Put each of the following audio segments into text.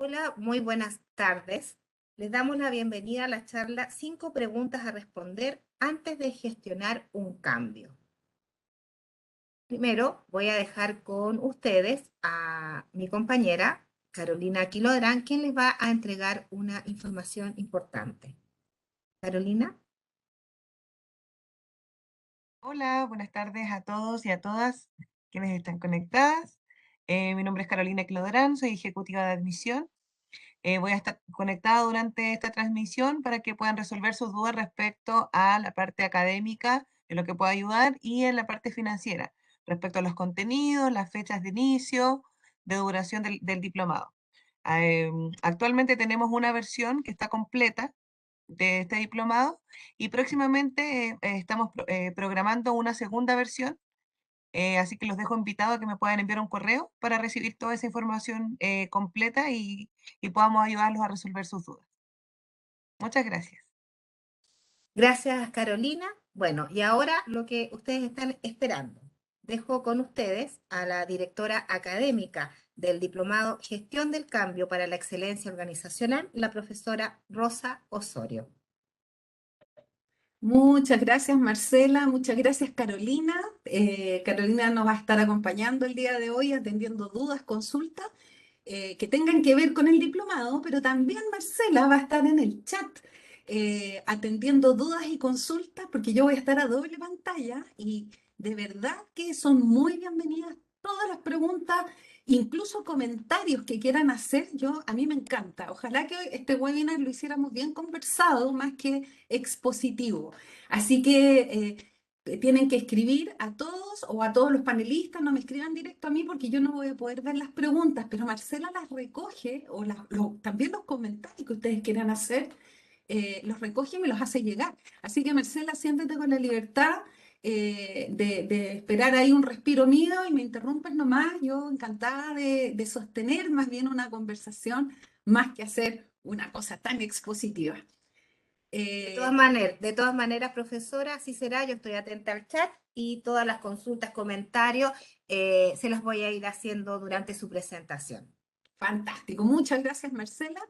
Hola, muy buenas tardes. Les damos la bienvenida a la charla 5 preguntas a responder antes de gestionar un cambio. Primero, voy a dejar con ustedes a mi compañera Carolina Quilodrán, quien les va a entregar una información importante. Carolina. Hola, buenas tardes a todos y a todas quienes están conectadas. Mi nombre es Carolina Clodrán, soy ejecutiva de admisión. Voy a estar conectada durante esta transmisión para que puedan resolver sus dudas respecto a la parte académica, en lo que pueda ayudar, y en la parte financiera, respecto a los contenidos, las fechas de inicio, de duración del diplomado. Actualmente tenemos una versión que está completa de este diplomado y próximamente estamos programando una segunda versión, así que los dejo invitados a que me puedan enviar un correo para recibir toda esa información completa y podamos ayudarlos a resolver sus dudas. Muchas gracias. Gracias, Carolina. Bueno, y ahora lo que ustedes están esperando. Dejo con ustedes a la directora académica del Diplomado Gestión del Cambio para la Excelencia Organizacional, la profesora Rosa Osorio. Muchas gracias, Marcela. Muchas gracias, Carolina. Carolina nos va a estar acompañando el día de hoy atendiendo dudas, consultas que tengan que ver con el diplomado, pero también Marcela va a estar en el chat atendiendo dudas y consultas porque yo voy a estar a doble pantalla y de verdad que son muy bienvenidas todas las preguntas, incluso comentarios que quieran hacer. A mí me encanta. Ojalá que este webinar lo hiciéramos bien conversado más que expositivo. Así que tienen que escribir a todos o a todos los panelistas, no me escriban directo a mí porque yo no voy a poder ver las preguntas, pero Marcela las recoge o también los comentarios que ustedes quieran hacer, los recoge y me los hace llegar. Así que Marcela, siéntete con la libertad de esperar ahí un respiro mío y me interrumpes nomás. Yo encantada de sostener más bien una conversación más que hacer una cosa tan expositiva. Eh, De todas maneras, profesora, así será. Yo estoy atenta al chat y todas las consultas, comentarios, se los voy a ir haciendo durante su presentación. Fantástico, muchas gracias Marcela.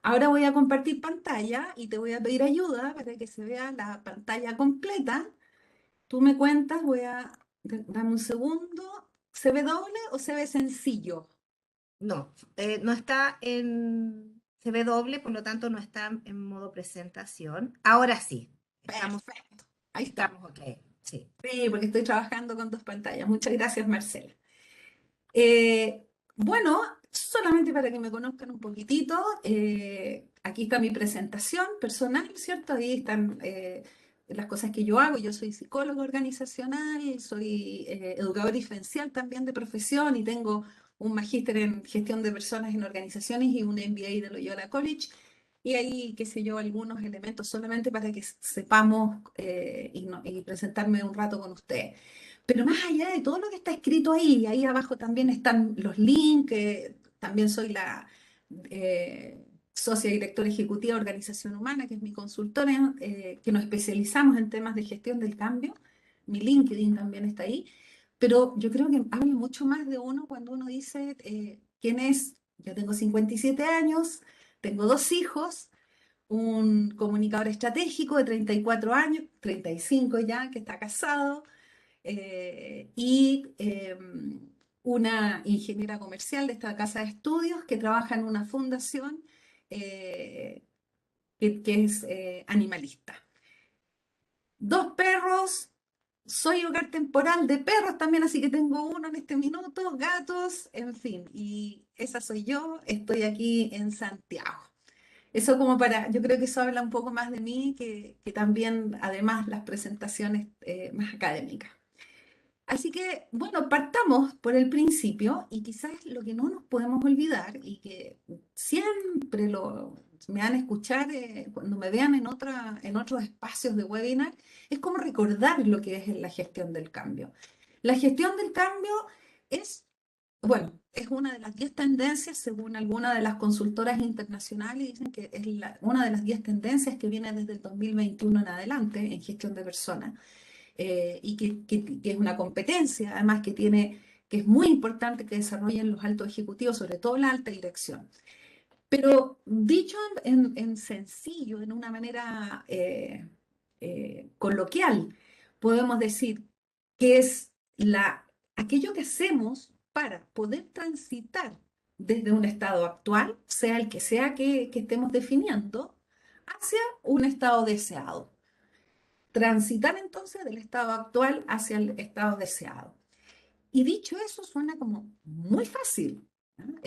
Ahora voy a compartir pantalla y te voy a pedir ayuda para que se vea la pantalla completa. Tú me cuentas, dame un segundo. ¿Se ve doble o se ve sencillo? No, no está en, se ve doble, por lo tanto no está en modo presentación. Ahora sí, Perfecto, ahí está. estamos ok. Sí. Sí, porque estoy trabajando con dos pantallas. Muchas gracias Marcela. Eh, bueno, solamente para que me conozcan un poquitito, aquí está mi presentación personal, ¿cierto? Ahí están las cosas que yo hago. Yo soy psicólogo organizacional, soy educador diferencial también de profesión y tengo un magíster en gestión de personas en organizaciones y un MBA de Loyola College. Y ahí, qué sé yo, algunos elementos solamente para que sepamos y presentarme un rato con ustedes. Pero más allá de todo lo que está escrito ahí, ahí abajo también están los links, también soy la socia directora ejecutiva de Organización Humana, que es mi consultora, que nos especializamos en temas de gestión del cambio. Mi LinkedIn también está ahí. Pero yo creo que habla mucho más de uno cuando uno dice quién es. Yo tengo 57 años, tengo dos hijos, un comunicador estratégico de 34 años, 35 ya, que está casado, una ingeniera comercial de esta casa de estudios que trabaja en una fundación eh, que es animalista. Dos perros, soy hogar temporal de perros también, así que tengo uno en este minuto, gatos, en fin, y esa soy yo, estoy aquí en Santiago. Eso como yo creo que eso habla un poco más de mí que también, además, las presentaciones más académicas. Así que, bueno, partamos por el principio y quizás lo que no nos podemos olvidar y que siempre me van a escuchar cuando me vean en otros espacios de webinar, es como recordar lo que es la gestión del cambio. La gestión del cambio es, bueno, es una de las 10 tendencias, según algunas de las consultoras internacionales, dicen que es una de las 10 tendencias que viene desde el 2021 en adelante en gestión de personas y que es una competencia, además que es muy importante que desarrollen los altos ejecutivos, sobre todo la alta dirección. Pero dicho en sencillo, en una manera coloquial, podemos decir que es aquello que hacemos para poder transitar desde un estado actual, sea el que sea que estemos definiendo, hacia un estado deseado. Transitar entonces del estado actual hacia el estado deseado. Y dicho eso, suena como muy fácil, ¿no?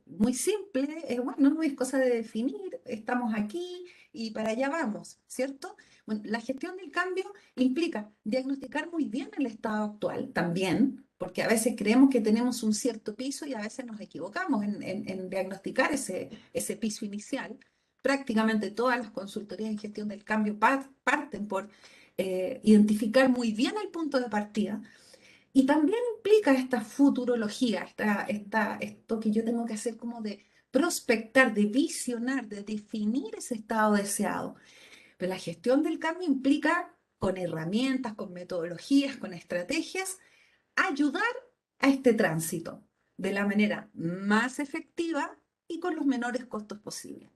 Muy simple, bueno, no es cosa de definir, estamos aquí y para allá vamos, ¿cierto? Bueno, la gestión del cambio implica diagnosticar muy bien el estado actual también, porque a veces creemos que tenemos un cierto piso y a veces nos equivocamos en diagnosticar ese piso inicial. Prácticamente todas las consultorías en gestión del cambio parten por identificar muy bien el punto de partida. Y también implica esta futurología, esto que yo tengo que hacer como de prospectar, de visionar, de definir ese estado deseado. Pero la gestión del cambio implica con herramientas, con metodologías, con estrategias, ayudar a este tránsito de la manera más efectiva y con los menores costos posibles.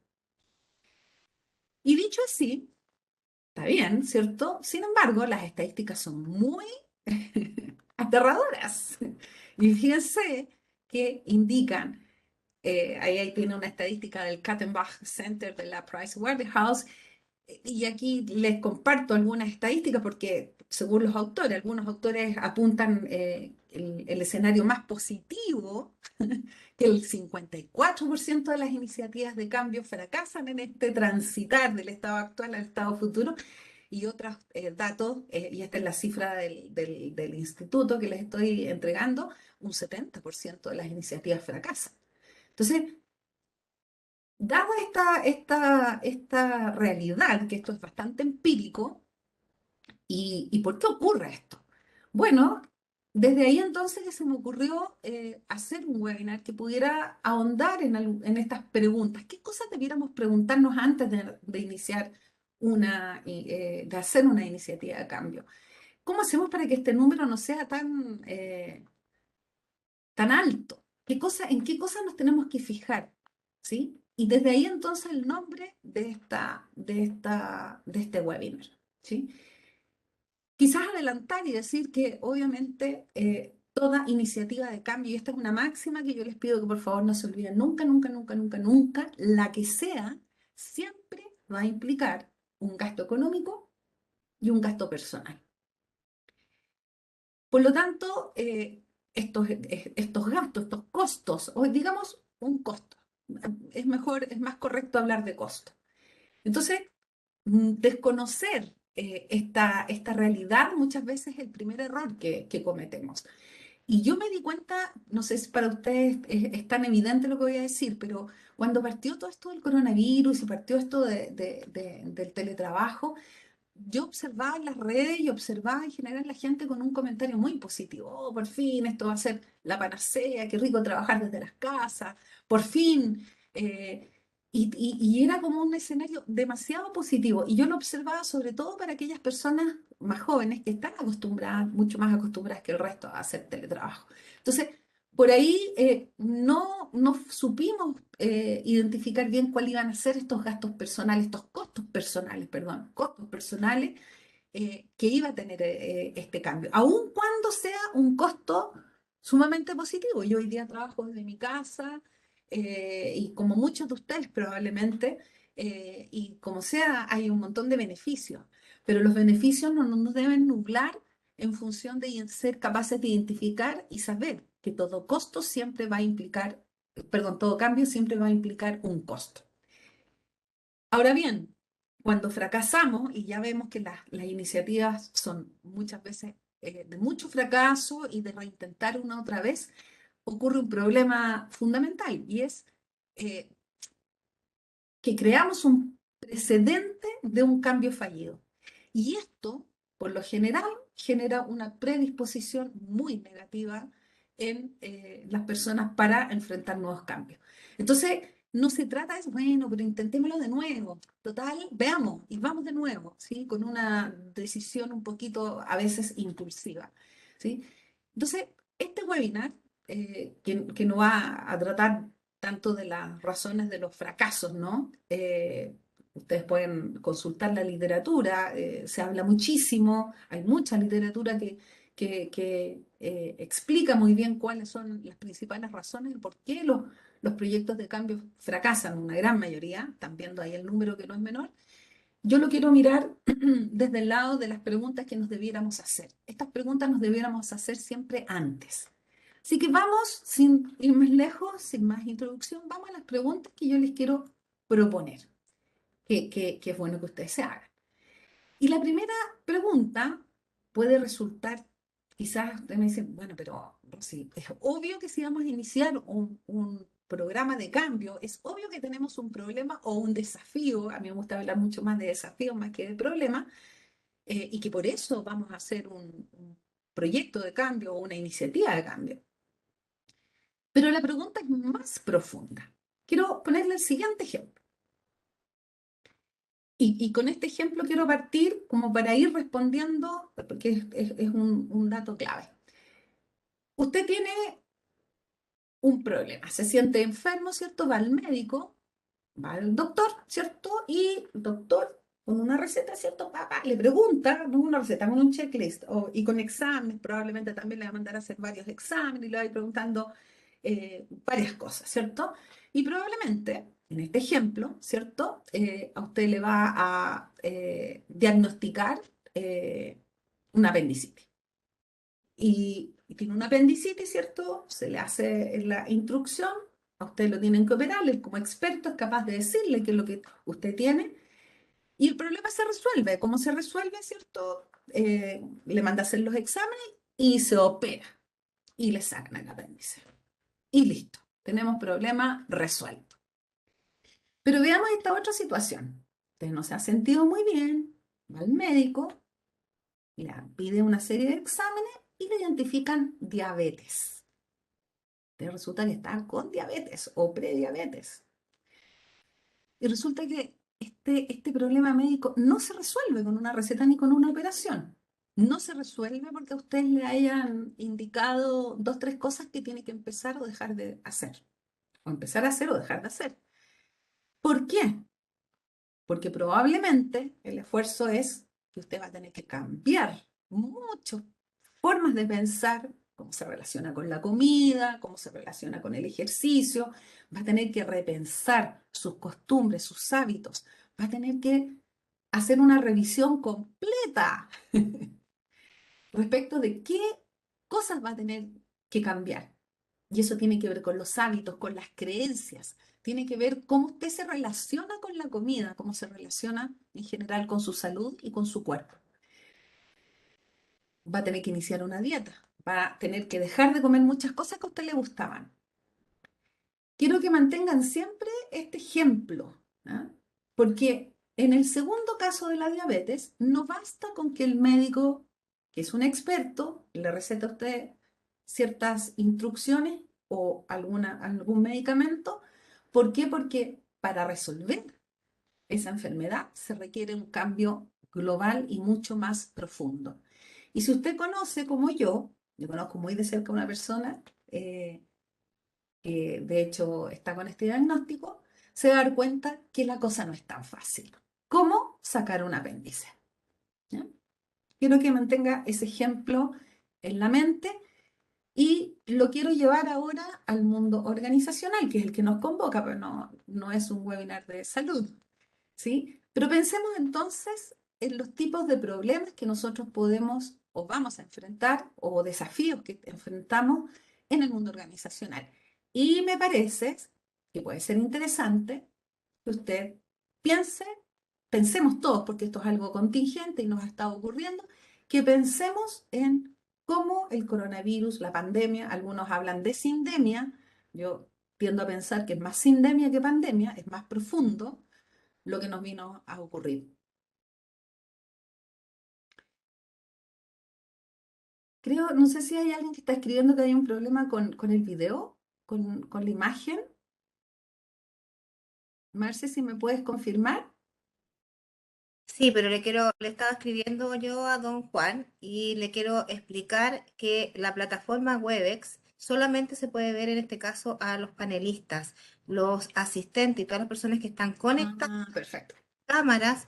Y dicho así, está bien, ¿cierto? Sin embargo, las estadísticas son muy aterradoras. Y fíjense que indican, ahí tiene una estadística del Kattenbach Center de la Pricewaterhouse, y aquí les comparto algunas estadísticas porque según los autores, algunos autores apuntan el escenario más positivo, que el 54% de las iniciativas de cambio fracasan en este transitar del estado actual al estado futuro, y otros datos, y esta es la cifra del instituto que les estoy entregando, un 70% de las iniciativas fracasan. Entonces, dada esta realidad, que esto es bastante empírico, ¿y por qué ocurre esto? Bueno, desde ahí entonces que se me ocurrió hacer un webinar que pudiera ahondar en estas preguntas. ¿Qué cosas debiéramos preguntarnos antes de iniciar de hacer una iniciativa de cambio? ¿Cómo hacemos para que este número no sea tan alto? ¿En qué cosas nos tenemos que fijar? ¿Sí? Y desde ahí entonces el nombre de este webinar. ¿Sí? Quizás adelantar y decir que obviamente toda iniciativa de cambio, y esta es una máxima que yo les pido que por favor no se olviden nunca, nunca, nunca, nunca, nunca, la que sea, siempre va a implicar un gasto económico y un gasto personal. Por lo tanto, estos gastos, estos costos, o digamos un costo, es mejor, es más correcto hablar de costo. Entonces, desconocer esta realidad muchas veces es el primer error que cometemos. Y yo me di cuenta, no sé si para ustedes es tan evidente lo que voy a decir, pero cuando partió todo esto del coronavirus y partió esto del teletrabajo, yo observaba en las redes y observaba en general la gente con un comentario muy positivo. Oh, por fin, esto va a ser la panacea, qué rico trabajar desde las casas, por fin. Y era como un escenario demasiado positivo. Y yo lo observaba sobre todo para aquellas personas más jóvenes que están acostumbradas, mucho más acostumbradas que el resto a hacer teletrabajo. Entonces, por ahí no supimos identificar bien cuáles iban a ser estos gastos personales, estos costos personales, perdón, costos personales que iba a tener este cambio, aun cuando sea un costo sumamente positivo. Yo hoy día trabajo desde mi casa y como muchos de ustedes probablemente, y como sea, hay un montón de beneficios, pero los beneficios no nos deben nublar en función de ser capaces de identificar y saber que todo costo siempre va a implicar, perdón, todo cambio siempre va a implicar un costo. Ahora bien, cuando fracasamos y ya vemos que las iniciativas son muchas veces de mucho fracaso y de reintentar una otra vez, ocurre un problema fundamental y es eh, que creamos un precedente de un cambio fallido. Y esto, por lo general, genera una predisposición muy negativa en las personas para enfrentar nuevos cambios. Entonces, no se trata de, bueno, pero intentémoslo de nuevo. Total, veamos y vamos de nuevo, ¿sí? Con una decisión un poquito a veces impulsiva, ¿sí? Entonces, este webinar, que no va a tratar tanto de las razones de los fracasos, ¿no? Ustedes pueden consultar la literatura, se habla muchísimo, hay mucha literatura que explica muy bien cuáles son las principales razones de por qué los proyectos de cambio fracasan, una gran mayoría, están viendo ahí el número que no es menor. Yo lo quiero mirar desde el lado de las preguntas que nos debiéramos hacer. Estas preguntas nos debiéramos hacer siempre antes. Así que vamos, sin ir más lejos, sin más introducción, vamos a las preguntas que yo les quiero proponer, que es bueno que ustedes se hagan. Y la primera pregunta puede resultar, quizás ustedes me dicen, bueno, pero Rosy, es obvio que si vamos a iniciar un programa de cambio, es obvio que tenemos un problema o un desafío, a mí me gusta hablar mucho más de desafío más que de problema, y que por eso vamos a hacer un proyecto de cambio o una iniciativa de cambio. Pero la pregunta es más profunda. Quiero ponerle el siguiente ejemplo. Y con este ejemplo quiero partir como para ir respondiendo, porque es un dato clave. Usted tiene un problema, se siente enfermo, ¿cierto? Va al médico, va al doctor, ¿cierto? Y el doctor, con una receta, ¿cierto? Le pregunta, no una receta, con un checklist, y con exámenes, probablemente también le va a mandar a hacer varios exámenes y le va a ir preguntando varias cosas, ¿cierto? Y probablemente, en este ejemplo, ¿cierto? A usted le va a diagnosticar una apendicitis. Y tiene una apendicitis, ¿cierto? Se le hace la instrucción, a usted lo tienen que operar, él como experto es capaz de decirle qué es lo que usted tiene, y el problema se resuelve. ¿Cómo se resuelve, cierto? Le manda a hacer los exámenes y se opera, y le sacan el apéndice. Y listo, tenemos problema resuelto. Pero veamos esta otra situación. Usted no se ha sentido muy bien, va al médico, le pide una serie de exámenes y le identifican diabetes. Te resulta que está con diabetes o prediabetes. Y resulta que este problema médico no se resuelve con una receta ni con una operación. No se resuelve porque a usted le hayan indicado 2, 3 cosas que tiene que empezar o dejar de hacer. O empezar a hacer o dejar de hacer. ¿Por qué? Porque probablemente el esfuerzo es que usted va a tener que cambiar muchas formas de pensar, cómo se relaciona con la comida, cómo se relaciona con el ejercicio, va a tener que repensar sus costumbres, sus hábitos, va a tener que hacer una revisión completa respecto de qué cosas va a tener que cambiar. Y eso tiene que ver con los hábitos, con las creencias, tiene que ver cómo usted se relaciona con la comida, cómo se relaciona en general con su salud y con su cuerpo. Va a tener que iniciar una dieta, va a tener que dejar de comer muchas cosas que a usted le gustaban. Quiero que mantengan siempre este ejemplo, ¿ah? Porque en el segundo caso de la diabetes, no basta con que el médico, que es un experto, le recete a usted ciertas instrucciones o algún medicamento. ¿Por qué? Porque para resolver esa enfermedad se requiere un cambio global y mucho más profundo. Y si usted conoce, como yo conozco muy de cerca a una persona que de hecho está con este diagnóstico, se va a dar cuenta que la cosa no es tan fácil. ¿Cómo sacar un apéndice? ¿Ya? Quiero que mantenga ese ejemplo en la mente y lo quiero llevar ahora al mundo organizacional, que es el que nos convoca, pero no es un webinar de salud, ¿sí? Pero pensemos entonces en los tipos de problemas que nosotros podemos o vamos a enfrentar o desafíos que enfrentamos en el mundo organizacional. Y me parece que puede ser interesante que usted pensemos todos, porque esto es algo contingente y nos ha estado ocurriendo, que pensemos en cómo el coronavirus, la pandemia, algunos hablan de sindemia, yo tiendo a pensar que es más sindemia que pandemia, es más profundo lo que nos vino a ocurrir. Creo, no sé si hay alguien que está escribiendo que hay un problema con el video, con la imagen. Marce, si me puedes confirmar. Sí, pero le estaba escribiendo yo a don Juan y le quiero explicar que la plataforma Webex solamente se puede ver en este caso a los panelistas, los asistentes y todas las personas que están conectadas Ah, perfecto. a cámaras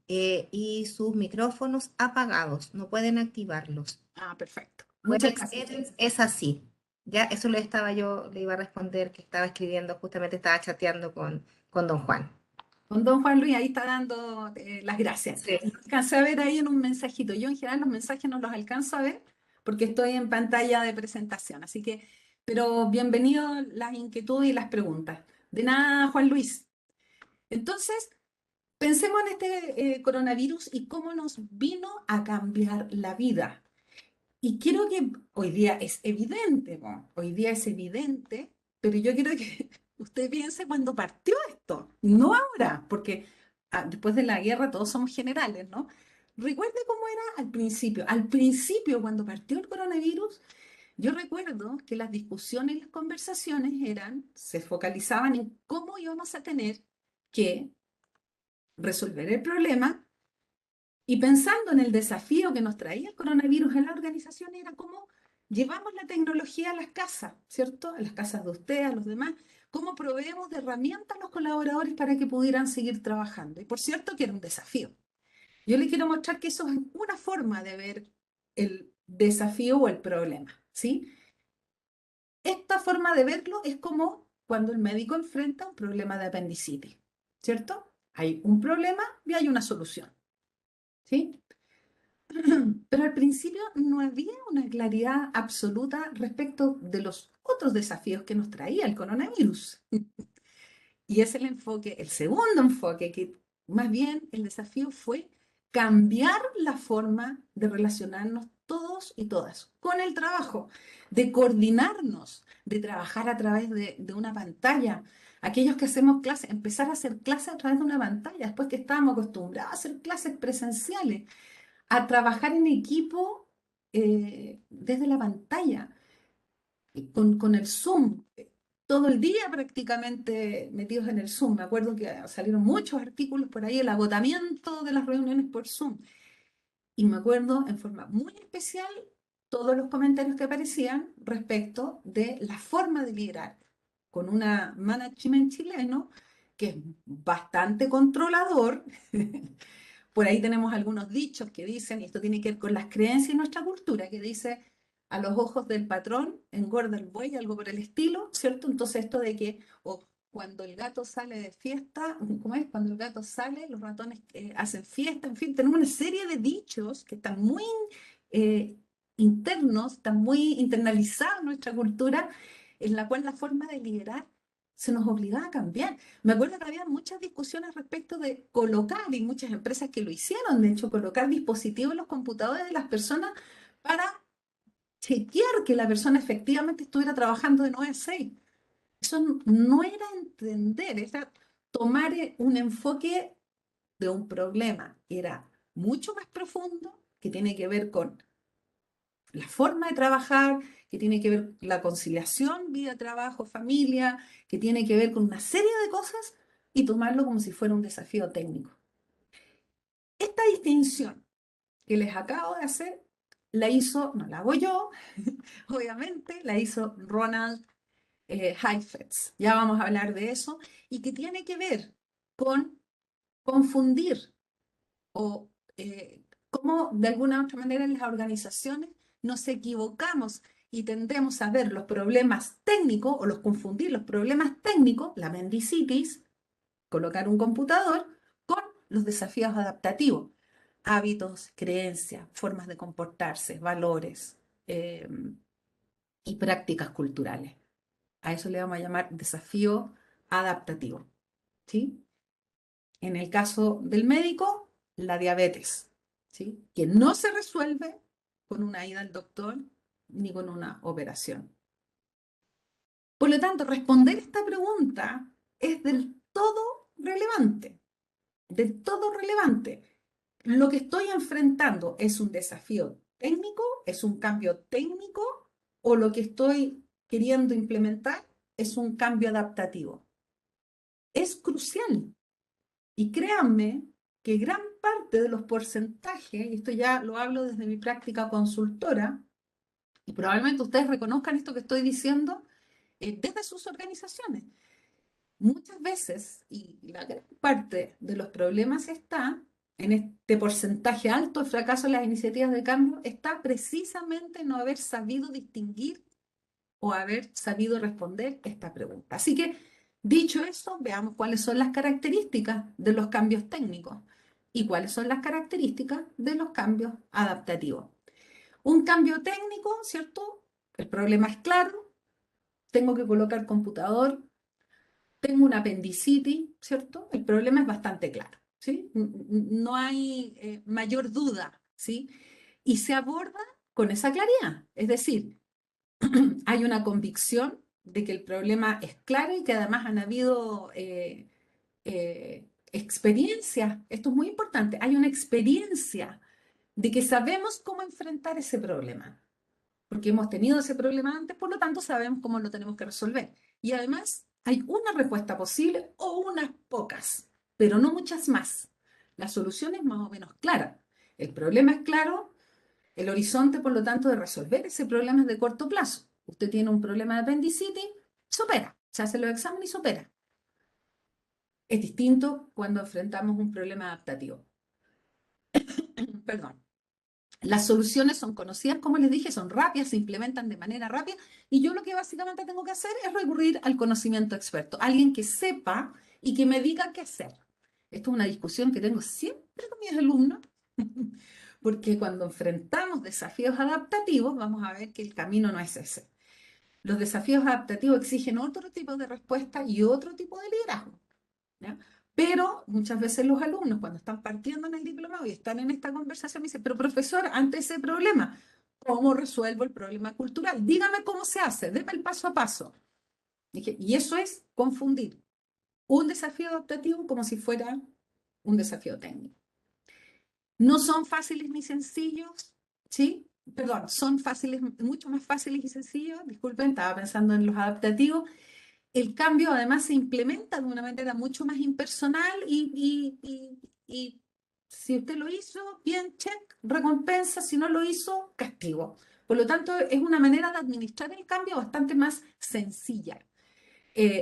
y sus micrófonos apagados, no pueden activarlos. Ah, perfecto. Muchas gracias. WebEx es así. Ya, eso le iba a responder que estaba escribiendo, justamente estaba chateando con don Juan. Con don Juan Luis ahí está dando las gracias. Sí. Lo alcancé a ver ahí en un mensajito. Yo en general los mensajes no los alcanzo a ver porque estoy en pantalla de presentación. Así que, pero bienvenido las inquietudes y las preguntas. De nada, Juan Luis. Entonces, pensemos en este coronavirus y cómo nos vino a cambiar la vida. Y quiero que hoy día es evidente, ¿no? Hoy día es evidente, pero yo quiero que usted piense cuando partió esto, no ahora, porque después de la guerra todos somos generales, ¿no? Recuerde cómo era al principio. Al principio, cuando partió el coronavirus, yo recuerdo que las discusiones y las conversaciones se focalizaban en cómo íbamos a tener que resolver el problema y pensando en el desafío que nos traía el coronavirus en la organización, era cómo llevamos la tecnología a las casas, ¿cierto? A las casas de usted, a los demás, cómo proveemos de herramientas a los colaboradores para que pudieran seguir trabajando. Y por cierto que era un desafío. Yo le quiero mostrar que eso es una forma de ver el desafío o el problema, ¿sí? Esta forma de verlo es como cuando el médico enfrenta un problema de apendicitis, ¿cierto? Hay un problema y hay una solución, ¿sí? Pero al principio no había una claridad absoluta respecto de los otros desafíos que nos traía el coronavirus. Y es el enfoque, el segundo enfoque, que más bien el desafío fue cambiar la forma de relacionarnos todos y todas con el trabajo, de coordinarnos, de trabajar a través de una pantalla. Aquellos que hacemos clases, empezar a hacer clases a través de una pantalla, después que estábamos acostumbrados a hacer clases presenciales, a trabajar en equipo desde la pantalla, con el Zoom, todo el día prácticamente metidos en el Zoom. Me acuerdo que salieron muchos artículos por ahí, el agotamiento de las reuniones por Zoom. Y me acuerdo en forma muy especial todos los comentarios que aparecían respecto de la forma de liderar con un management chileno que es bastante controlador. Por ahí tenemos algunos dichos que dicen, y esto tiene que ver con las creencias y nuestra cultura, que dice, a los ojos del patrón engorda el buey, algo por el estilo, ¿cierto? Entonces esto de que, o cuando el gato sale de fiesta, ¿cómo es? Cuando el gato sale, los ratones hacen fiesta, en fin, tenemos una serie de dichos que están muy eh, internos, están muy internalizados en nuestra cultura, en la cual la forma de liderar se nos obligaba a cambiar. Me acuerdo que había muchas discusiones respecto de colocar, y muchas empresas que lo hicieron, de hecho, colocar dispositivos en los computadores de las personas para chequear que la persona efectivamente estuviera trabajando de 9 a 6. Eso no era entender, era tomar un enfoque de un problema, era mucho más profundo, que tiene que ver con la forma de trabajar, que tiene que ver con la conciliación, vida, trabajo, familia, que tiene que ver con una serie de cosas y tomarlo como si fuera un desafío técnico. Esta distinción que les acabo de hacer, la hizo, no la hago yo, obviamente, la hizo Ronald Heifetz. Ya vamos a hablar de eso, y que tiene que ver con confundir o cómo de alguna u otra manera en las organizaciones nos equivocamos y tendemos a ver los problemas técnicos o los confundir los problemas técnicos, la apendicitis, colocar un computador, con los desafíos adaptativos, hábitos, creencias, formas de comportarse, valores y prácticas culturales. A eso le vamos a llamar desafío adaptativo, ¿sí? En el caso del médico, la diabetes, ¿sí? Que no se resuelve con una ida al doctor ni con una operación. Por lo tanto, responder esta pregunta es del todo relevante, del todo relevante. Lo que estoy enfrentando es un desafío técnico, es un cambio técnico, o lo que estoy queriendo implementar es un cambio adaptativo. Es crucial. Y créanme que gran parte de los porcentajes, y esto ya lo hablo desde mi práctica consultora, Y probablemente ustedes reconozcan esto que estoy diciendo desde sus organizaciones. Muchas veces, y la gran parte de los problemas está en este porcentaje alto de fracaso en las iniciativas de cambio, está precisamente en no haber sabido distinguir o haber sabido responder esta pregunta. Así que, dicho eso, veamos cuáles son las características de los cambios técnicos y cuáles son las características de los cambios adaptativos. Un cambio técnico, ¿cierto? El problema es claro, tengo que colocar computador, tengo una apendicitis, ¿cierto? El problema es bastante claro, ¿sí? No hay mayor duda, ¿sí? Y se aborda con esa claridad, es decir, hay una convicción de que el problema es claro y que además han habido experiencias, esto es muy importante, hay una experiencia de que sabemos cómo enfrentar ese problema, porque hemos tenido ese problema antes, por lo tanto sabemos cómo lo tenemos que resolver. Y además hay una respuesta posible o unas pocas, pero no muchas más. La solución es más o menos clara. El problema es claro, el horizonte, por lo tanto, de resolver ese problema es de corto plazo. Usted tiene un problema de apendicitis, supera, se hace los exámenes y supera. Es distinto cuando enfrentamos un problema adaptativo. Perdón. Las soluciones son conocidas, como les dije, son rápidas, se implementan de manera rápida y yo lo que básicamente tengo que hacer es recurrir al conocimiento experto, alguien que sepa y que me diga qué hacer. Esto es una discusión que tengo siempre con mis alumnos, porque cuando enfrentamos desafíos adaptativos, vamos a ver que el camino no es ese. Los desafíos adaptativos exigen otro tipo de respuesta y otro tipo de liderazgo, ¿ya? Pero muchas veces los alumnos, cuando están partiendo en el diplomado y están en esta conversación, me dicen, pero profesor, ante ese problema, ¿cómo resuelvo el problema cultural? Dígame cómo se hace, déme el paso a paso. Dije, y eso es confundir un desafío adaptativo como si fuera un desafío técnico. No son fáciles ni sencillos, ¿sí? Perdón, son fáciles, mucho más fáciles y sencillos. Disculpen, estaba pensando en los adaptativos. El cambio además se implementa de una manera mucho más impersonal y si usted lo hizo, bien, check, recompensa, si no lo hizo, castigo. Por lo tanto, es una manera de administrar el cambio bastante más sencilla.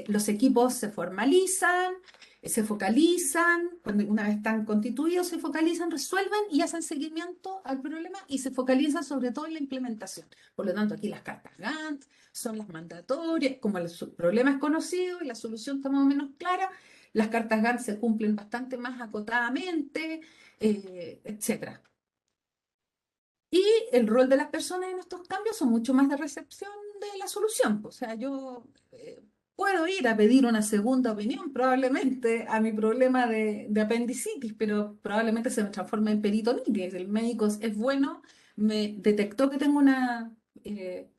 Los equipos se formalizan, se focalizan, cuando una vez están constituidos, se focalizan, resuelven y hacen seguimiento al problema y se focalizan sobre todo en la implementación. Por lo tanto, aquí las cartas Gantt son las mandatorias, como el problema es conocido y la solución está más o menos clara, las cartas Gantt se cumplen bastante más acotadamente, etc. Y el rol de las personas en estos cambios son mucho más de recepción de la solución. O sea, yo puedo ir a pedir una segunda opinión probablemente a mi problema de apendicitis, pero probablemente se me transforme en peritonitis. El médico es bueno, me detectó que tengo una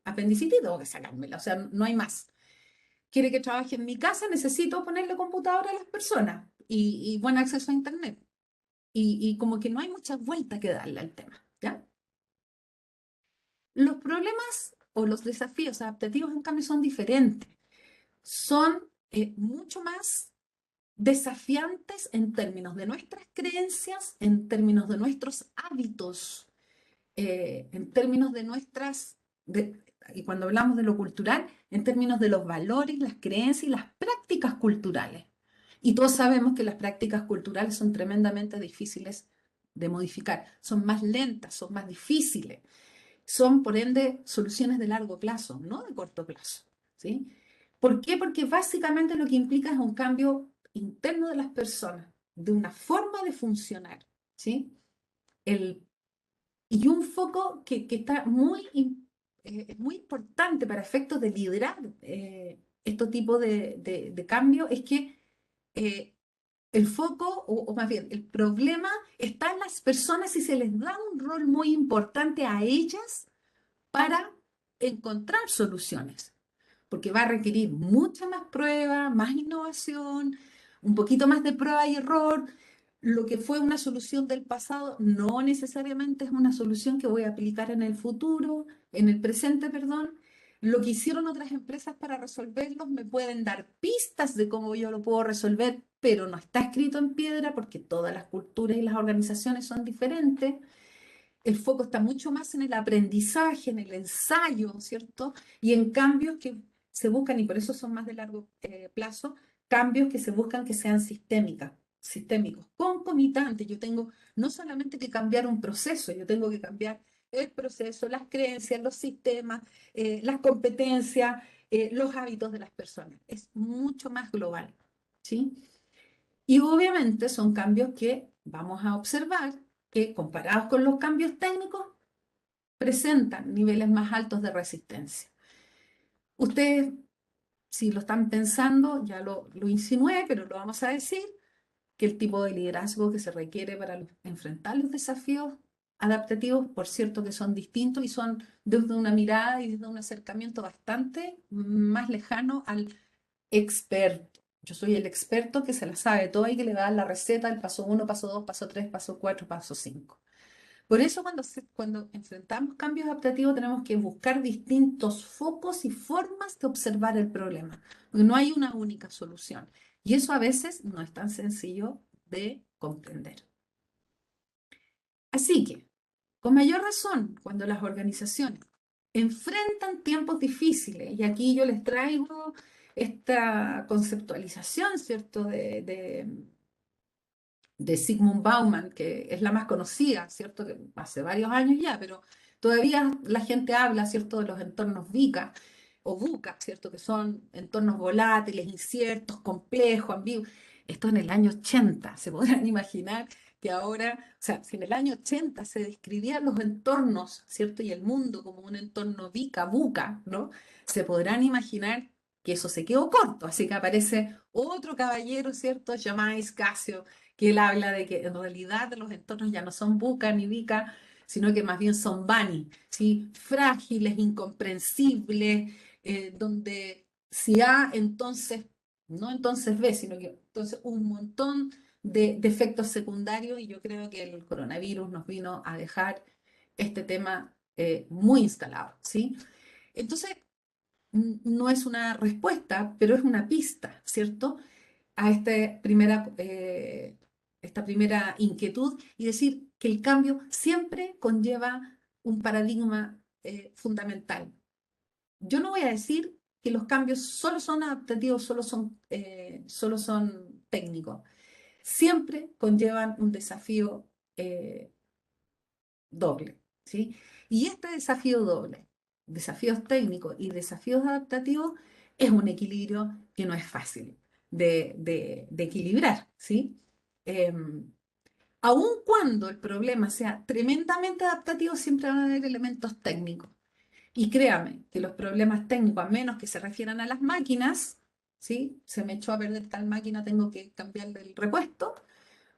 apendicitis, tengo que sacármela. O sea, no hay más. Quiere que trabaje en mi casa, necesito ponerle computadora a las personas y buen acceso a internet. Y como que no hay muchas vueltas que darle al tema, ¿ya? Los problemas o los desafíos adaptativos, en cambio, son diferentes. Son mucho más desafiantes en términos de nuestras creencias, en términos de nuestros hábitos, en términos de y cuando hablamos de lo cultural, en términos de los valores, las creencias y las prácticas culturales. Y todos sabemos que las prácticas culturales son tremendamente difíciles de modificar, son más lentas, son más difíciles. Son, por ende, soluciones de largo plazo, no de corto plazo, ¿sí? ¿Por qué? Porque básicamente lo que implica es un cambio interno de las personas, de una forma de funcionar, ¿sí? Y un foco que está muy importante para efectos de liderar este tipo de cambio es que eh, el foco, o más bien, el problema está en las personas y se les da un rol muy importante a ellas para encontrar soluciones, porque va a requerir mucha más prueba, más innovación, un poquito más de prueba y error. Lo que fue una solución del pasado no necesariamente es una solución que voy a aplicar en el futuro, en el presente, perdón. Lo que hicieron otras empresas para resolverlos me pueden dar pistas de cómo yo lo puedo resolver, pero no está escrito en piedra porque todas las culturas y las organizaciones son diferentes. el foco está mucho más en el aprendizaje, en el ensayo, ¿cierto? Y en cambios que se buscan, y por eso son más de largo plazo, cambios que se buscan que sean sistémicos, concomitantes. Yo tengo no solamente que cambiar un proceso, yo tengo que cambiar el proceso, las creencias, los sistemas, las competencias, los hábitos de las personas. Es mucho más global, ¿sí? Y obviamente son cambios que vamos a observar que comparados con los cambios técnicos presentan niveles más altos de resistencia. Ustedes, si lo están pensando, ya lo insinué, pero lo vamos a decir, que el tipo de liderazgo que se requiere para enfrentar los desafíos adaptativos, por cierto que son distintos y son desde una mirada y desde un acercamiento bastante más lejano al experto. Yo soy el experto que se la sabe toda y que le va a dar la receta, el paso 1, paso 2, paso 3, paso 4, paso 5. Por eso cuando enfrentamos cambios adaptativos tenemos que buscar distintos focos y formas de observar el problema, porque no hay una única solución. Y eso a veces no es tan sencillo de comprender. Así que, con mayor razón, cuando las organizaciones enfrentan tiempos difíciles, y aquí yo les traigo esta conceptualización, ¿cierto?, de Zygmunt Bauman, que es la más conocida, ¿cierto?, que hace varios años ya, pero todavía la gente habla, ¿cierto?, de los entornos VICA o VUCA, ¿cierto?, que son entornos volátiles, inciertos, complejos, ambiguos. Esto en el año 80, se podrán imaginar que ahora, o sea, si en el año 80 se describían los entornos, ¿cierto?, y el mundo como un entorno VICA, VUCA, ¿no? Se podrán imaginar que eso se quedó corto, así que aparece otro caballero, ¿cierto?, Jamais Casio, que él habla de que en realidad los entornos ya no son buca ni bica, sino que más bien son bani, ¿sí? Frágiles, incomprensibles, donde si A, entonces, no entonces B, sino que entonces un montón de efectos secundarios, y yo creo que el coronavirus nos vino a dejar este tema muy instalado, ¿sí? Entonces, no es una respuesta, pero es una pista, ¿cierto?, a esta primera inquietud y decir que el cambio siempre conlleva un paradigma fundamental. Yo no voy a decir que los cambios solo son adaptativos, solo son técnicos. Siempre conllevan un desafío doble, ¿sí? Y este desafío doble, desafíos técnicos y desafíos adaptativos, es un equilibrio que no es fácil de equilibrar, ¿sí? Aun cuando el problema sea tremendamente adaptativo, siempre van a haber elementos técnicos. Y créame que los problemas técnicos, a menos que se refieran a las máquinas, ¿sí? Se me echó a perder tal máquina, tengo que cambiarle el repuesto.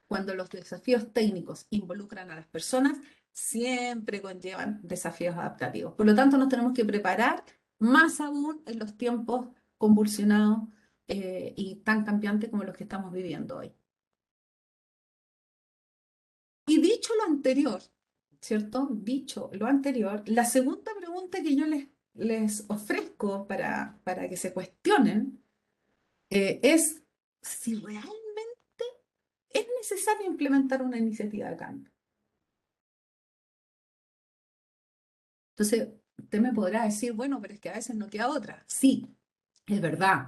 Cuando los desafíos técnicos involucran a las personas, siempre conllevan desafíos adaptativos. Por lo tanto, nos tenemos que preparar más aún en los tiempos convulsionados y tan cambiantes como los que estamos viviendo hoy. Y dicho lo anterior, ¿cierto? Dicho lo anterior, la segunda pregunta que yo les ofrezco para que se cuestionen es si realmente es necesario implementar una iniciativa de cambio. Entonces, usted me podrá decir, bueno, pero es que a veces no queda otra. Sí, es verdad.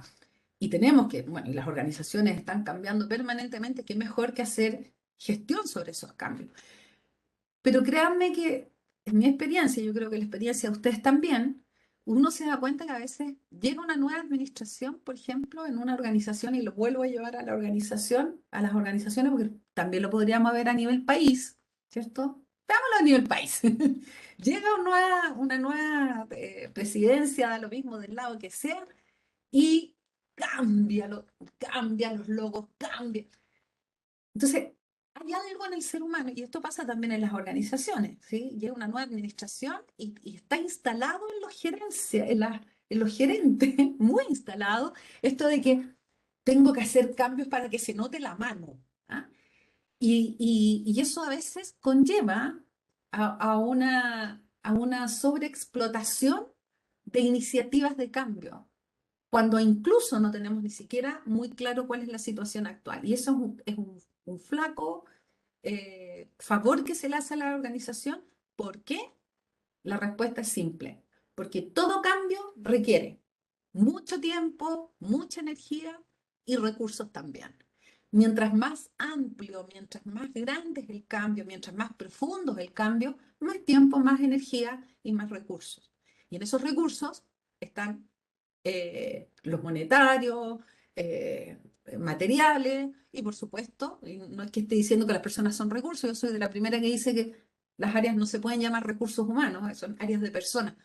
Y tenemos que, bueno, y las organizaciones están cambiando permanentemente, qué mejor que hacer gestión sobre esos cambios. Pero créanme que, en mi experiencia, yo creo que la experiencia de ustedes también, uno se da cuenta que a veces llega una nueva administración, por ejemplo, en una organización y lo vuelvo a llevar a la organización, a las organizaciones, porque también lo podríamos ver a nivel país, ¿cierto? Veámoslo a nivel país. Llega una nueva presidencia, da lo mismo del lado que sea, y cambia los logos, cambia. Entonces, hay algo en el ser humano, y esto pasa también en las organizaciones, ¿sí? Llega una nueva administración y está instalado en los en los gerentes, muy instalado, esto de que tengo que hacer cambios para que se note la mano. ¿Ah? Y eso a veces conlleva a una sobreexplotación de iniciativas de cambio, cuando incluso no tenemos ni siquiera muy claro cuál es la situación actual. Y eso es un flaco favor que se le hace a la organización ¿Por qué? La respuesta es simple, porque todo cambio requiere mucho tiempo, mucha energía y recursos también. Mientras más amplio, mientras más grande es el cambio, mientras más profundo es el cambio, más tiempo, más energía y más recursos. Y en esos recursos están los monetarios, materiales y por supuesto, y no es que esté diciendo que las personas son recursos, yo soy de la primera que dice que las áreas no se pueden llamar recursos humanos, son áreas de personas,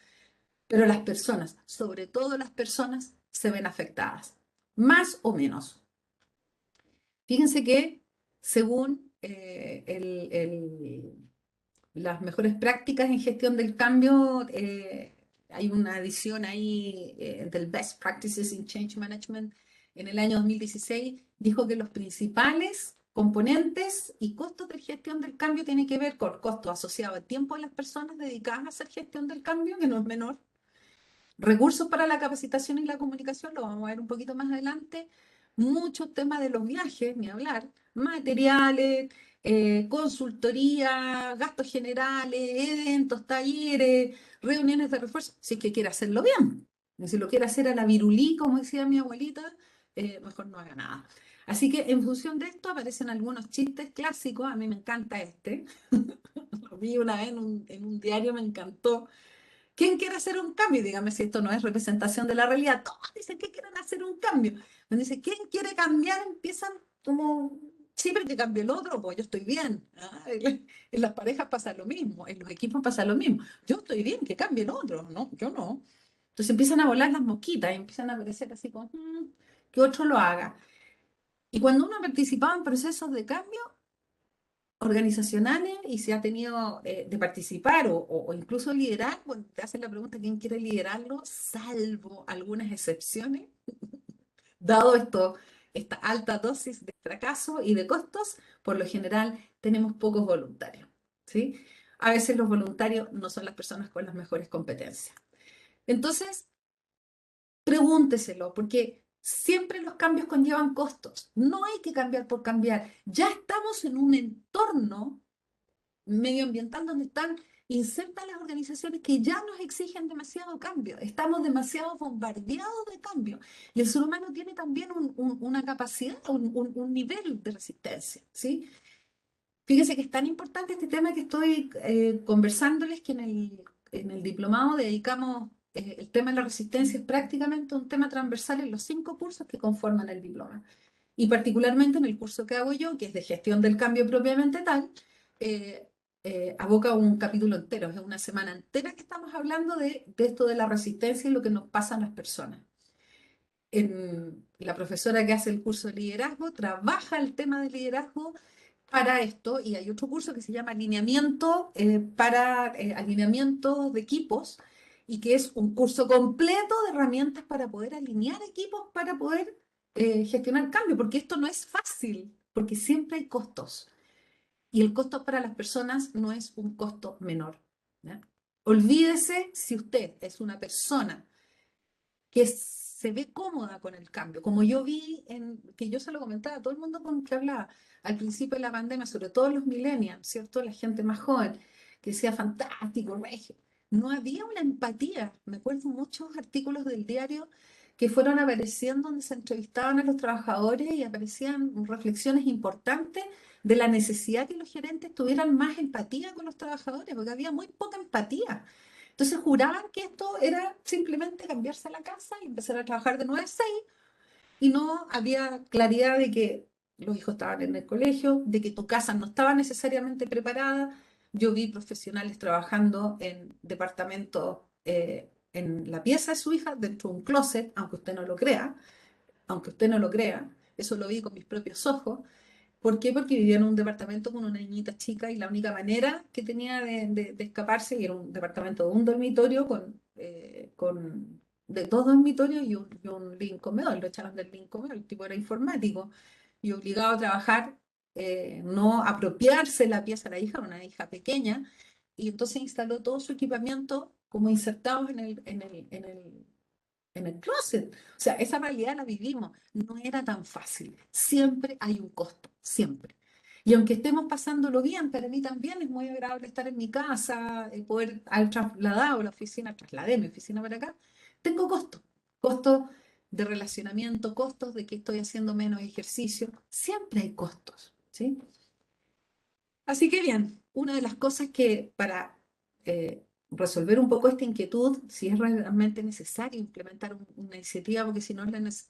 pero las personas, sobre todo las personas, se ven afectadas, más o menos. Fíjense que según las mejores prácticas en gestión del cambio, hay una edición ahí del Best Practices in Change Management en el año 2016, dijo que los principales componentes y costos de gestión del cambio tienen que ver con costos asociados al tiempo de las personas dedicadas a hacer gestión del cambio, que no es menor, recursos para la capacitación y la comunicación, lo vamos a ver un poquito más adelante. Muchos temas de los viajes, ni hablar. Materiales, consultoría, gastos generales, eventos, talleres, reuniones de refuerzo, si es que quiere hacerlo bien. Y si lo quiere hacer a la virulí, como decía mi abuelita, mejor no haga nada. Así que en función de esto aparecen algunos chistes clásicos. A mí me encanta este. Lo vi una vez en un diario, me encantó. ¿Quién quiere hacer un cambio? Dígame si esto no es representación de la realidad. Todos dicen que quieren hacer un cambio. Cuando dice, ¿quién quiere cambiar? Empiezan como, sí, pero que cambie el otro, pues yo estoy bien. Ah, en las parejas pasa lo mismo, en los equipos pasa lo mismo. Yo estoy bien, que cambie el otro, ¿no? Yo no. Entonces empiezan a volar las mosquitas y empiezan a aparecer así como, que otro lo haga. Y cuando uno ha participado en procesos de cambio, organizacionales y se ha tenido de participar o incluso liderar, bueno, te hacen la pregunta quién quiere liderarlo, salvo algunas excepciones, dado esta alta dosis de fracaso y de costos, por lo general tenemos pocos voluntarios, ¿sí? A veces los voluntarios no son las personas con las mejores competencias. Entonces, pregúnteselo, porque siempre los cambios conllevan costos. No hay que cambiar por cambiar. Ya estamos en un entorno medioambiental donde están insertas las organizaciones que ya nos exigen demasiado cambio. Estamos demasiado bombardeados de cambio. Y el ser humano tiene también una capacidad, un nivel de resistencia, ¿sí? Fíjense que es tan importante este tema que estoy conversándoles que en el diplomado dedicamos el tema de la resistencia es prácticamente un tema transversal en los 5 cursos que conforman el diploma. Y particularmente en el curso que hago yo, que es de gestión del cambio propiamente tal, eh, aboca un capítulo entero, es una semana entera que estamos hablando de esto de la resistencia y lo que nos pasa a las personas. La profesora que hace el curso de liderazgo trabaja el tema de liderazgo para esto y hay otro curso que se llama alineamiento para alineamiento de equipos y que es un curso completo de herramientas para poder alinear equipos para poder gestionar cambio, porque esto no es fácil, porque siempre hay costos y el costo para las personas no es un costo menor, ¿ya? Olvídese si usted es una persona que se ve cómoda con el cambio, como yo vi, que yo se lo comentaba a todo el mundo con que hablaba al principio de la pandemia, sobre todo los millennials, ¿cierto? La gente más joven, que decía fantástico, regio. No había una empatía. Me acuerdo muchos artículos del diario que fueron apareciendo donde se entrevistaban a los trabajadores y aparecían reflexiones importantes de la necesidad que los gerentes tuvieran más empatía con los trabajadores, porque había muy poca empatía. Entonces juraban que esto era simplemente cambiarse a la casa y empezar a trabajar de 9 a 6 y no había claridad de que los hijos estaban en el colegio, de que tu casa no estaba necesariamente preparada. Yo vi profesionales trabajando en departamentos, en la pieza de su hija, dentro de un closet, aunque usted no lo crea, aunque usted no lo crea, eso lo vi con mis propios ojos. ¿Por qué? Porque vivía en un departamento con una niñita chica y la única manera que tenía de escaparse, y era un departamento de un dormitorio de 2 dormitorios y un living comedor, lo echaron del living comedor, el tipo era informático y obligado a trabajar, no apropiarse la pieza de la hija, una hija pequeña, y entonces instaló todo su equipamiento como insertados en el closet. O sea, esa realidad la vivimos. No era tan fácil. Siempre hay un costo, siempre. Y aunque estemos pasándolo bien, para mí también es muy agradable estar en mi casa, poder haber trasladado la oficina, trasladé mi oficina para acá, tengo costos, costos de relacionamiento, costos de que estoy haciendo menos ejercicio, siempre hay costos, ¿sí? Así que bien, una de las cosas que para resolver un poco esta inquietud, si es realmente necesario implementar una iniciativa, porque si no es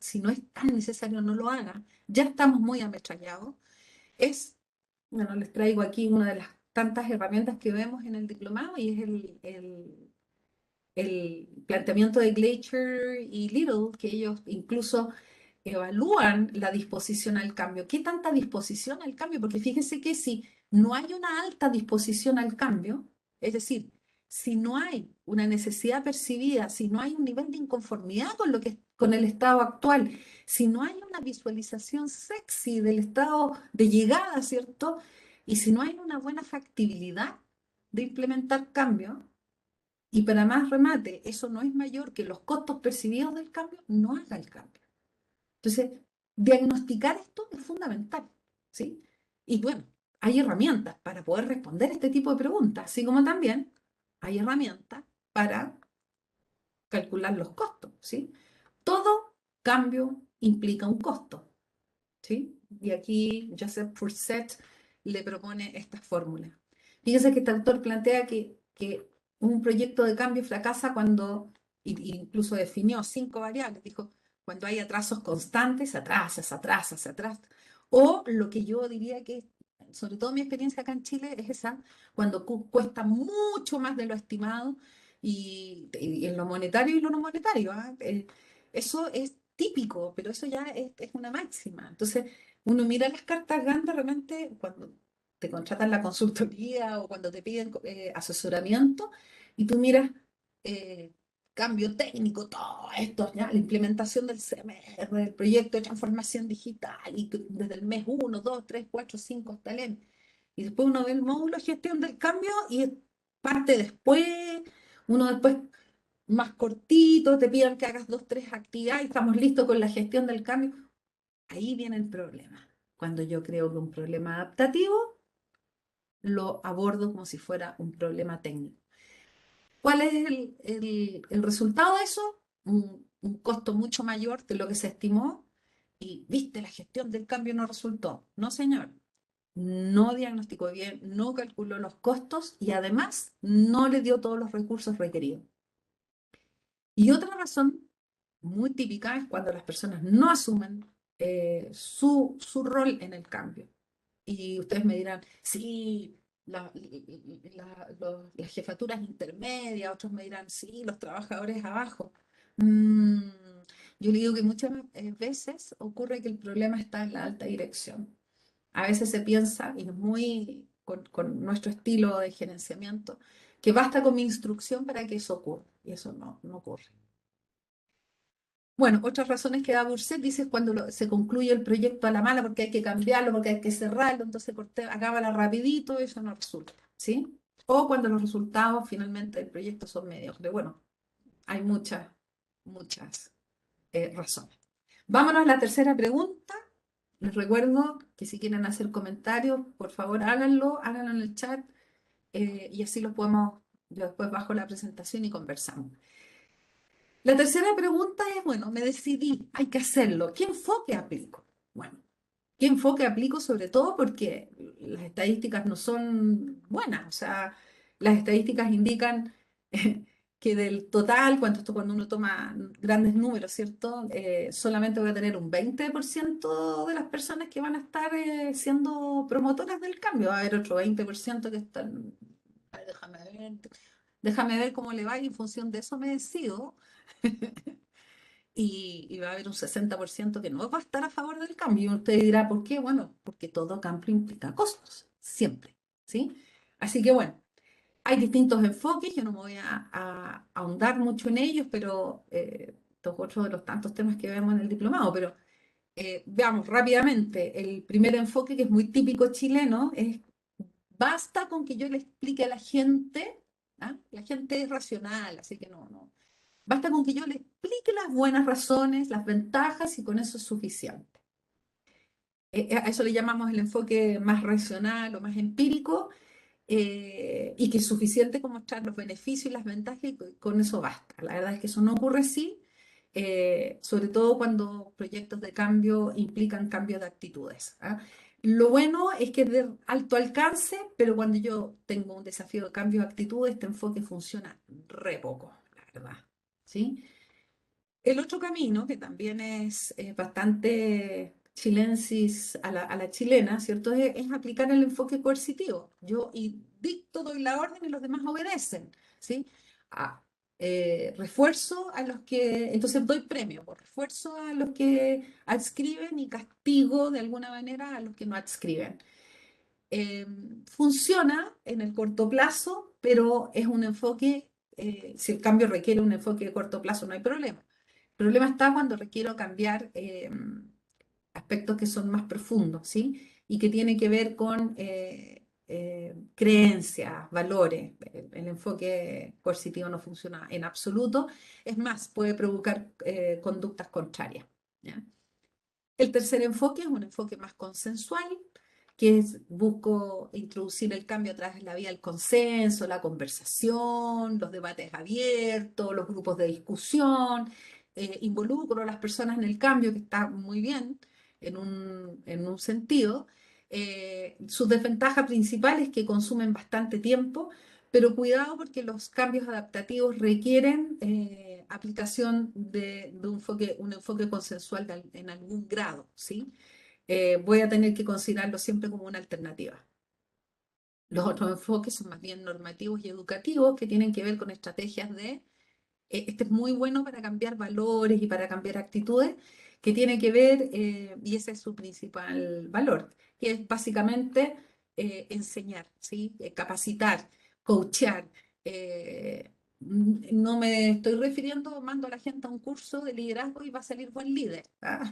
tan necesario, no lo haga, ya estamos muy ametrallados, es, bueno, les traigo aquí una de las tantas herramientas que vemos en el diplomado y es el planteamiento de Glacher y Little, que ellos incluso evalúan la disposición al cambio. ¿Qué tanta disposición al cambio? Porque fíjense que si no hay una alta disposición al cambio, es decir, si no hay una necesidad percibida, si no hay un nivel de inconformidad con con el estado actual, si no hay una visualización sexy del estado de llegada, ¿cierto? Y si no hay una buena factibilidad de implementar cambios, y para más remate, eso no es mayor que los costos percibidos del cambio, no haga el cambio. Entonces, diagnosticar esto es fundamental, ¿sí? Y bueno, hay herramientas para poder responder este tipo de preguntas, así como también hay herramientas para calcular los costos, ¿sí? Todo cambio implica un costo, ¿sí? Y aquí Joseph Purcell le propone esta fórmula. Fíjense que este autor plantea que un proyecto de cambio fracasa cuando, incluso definió 5 variables, dijo, cuando hay atrasos constantes, se atrasa, se atrasa, se atrasa. O lo que yo diría que, sobre todo mi experiencia acá en Chile, es esa, cuando cuesta mucho más de lo estimado y en lo monetario y lo no monetario. ¿Ah? Eso es típico, pero eso ya es una máxima. Entonces, uno mira las cartas grandes realmente cuando te contratan la consultoría o cuando te piden asesoramiento y tú miras eh, cambio técnico, todo esto, ¿ya? La implementación del CMR, del proyecto de transformación digital, y desde el mes 1, 2, 3, 4, 5 hasta el M. Y después uno ve el módulo de gestión del cambio y parte después, uno después más cortito, te pidan que hagas 2, 3 actividades, estamos listos con la gestión del cambio. Ahí viene el problema. Cuando yo creo que un problema adaptativo, lo abordo como si fuera un problema técnico. ¿Cuál es el resultado de eso? Un costo mucho mayor de lo que se estimó y, viste, la gestión del cambio no resultó. No, señor. No diagnosticó bien, no calculó los costos y además no le dio todos los recursos requeridos. Y otra razón muy típica es cuando las personas no asumen su rol en el cambio. Y ustedes me dirán, sí, las jefaturas intermedias, otros me dirán, sí, los trabajadores abajo. Mm, yo le digo que muchas veces ocurre que el problema está en la alta dirección. A veces se piensa, y es muy con nuestro estilo de gerenciamiento, que basta con mi instrucción para que eso ocurra. Y eso no ocurre. Bueno, otras razones que da Burset dice es cuando se concluye el proyecto a la mala porque hay que cambiarlo, porque hay que cerrarlo, entonces acábala rapidito, eso no resulta, ¿sí? O cuando los resultados finalmente del proyecto son mediocres. Bueno, hay muchas razones. Vámonos a la tercera pregunta. Les recuerdo que si quieren hacer comentarios, por favor háganlo en el chat y así lo podemos, yo después bajo la presentación y conversamos. La tercera pregunta es, bueno, me decidí, hay que hacerlo. ¿Qué enfoque aplico? Bueno, ¿qué enfoque aplico? Sobre todo porque las estadísticas no son buenas. O sea, las estadísticas indican que del total, cuando uno toma grandes números, ¿cierto? Solamente voy a tener un 20% de las personas que van a estar siendo promotoras del cambio. Va a haber otro 20% que están... A ver, déjame ver cómo le va y en función de eso me decido. Y va a haber un 60% que no va a estar a favor del cambio. Y usted dirá, ¿por qué? Bueno, porque todo cambio implica costos, siempre, ¿sí? Así que bueno, hay distintos enfoques, yo no me voy a ahondar mucho en ellos, pero esto es otro de los tantos temas que vemos en el diplomado, pero veamos rápidamente, el primer enfoque que es muy típico chileno es, basta con que yo le explique a la gente, ¿ah? La gente es racional, así que no. Basta con que yo le explique las buenas razones, las ventajas y con eso es suficiente. A eso le llamamos el enfoque más racional o más empírico, y que es suficiente con mostrar los beneficios y las ventajas y con eso basta. La verdad es que eso no ocurre así, sobre todo cuando proyectos de cambio implican cambio de actitudes, ¿ah? Lo bueno es que es de alto alcance, pero cuando yo tengo un desafío de cambio de actitud, este enfoque funciona re poco, la verdad. ¿Sí? El otro camino, que también es bastante chilensis a la chilena, ¿cierto? Es aplicar el enfoque coercitivo. Yo dicto, doy la orden y los demás obedecen, ¿sí? Ah, refuerzo a los que, entonces doy premio, por refuerzo a los que adscriben y castigo de alguna manera a los que no adscriben. Funciona en el corto plazo, pero es un enfoque, si el cambio requiere un enfoque de corto plazo, no hay problema. El problema está cuando requiero cambiar aspectos que son más profundos, ¿sí? Y que tienen que ver con creencias, valores. El enfoque coercitivo no funciona en absoluto. Es más, puede provocar conductas contrarias, ¿ya? El tercer enfoque es un enfoque más consensual, que es, busco introducir el cambio a través de la vía del consenso, la conversación, los debates abiertos, los grupos de discusión, involucro a las personas en el cambio, que está muy bien en un sentido. Su desventaja principal es que consumen bastante tiempo, pero cuidado porque los cambios adaptativos requieren aplicación de un enfoque consensual en algún grado, ¿sí? Voy a tener que considerarlo siempre como una alternativa. Los otros enfoques son más bien normativos y educativos, que tienen que ver con estrategias de, este es muy bueno para cambiar valores y para cambiar actitudes, que tiene que ver, y ese es su principal valor, que es básicamente enseñar, ¿sí? Capacitar, coachear. No me estoy refiriendo, mando a la gente a un curso de liderazgo y va a salir buen líder, ¿ah?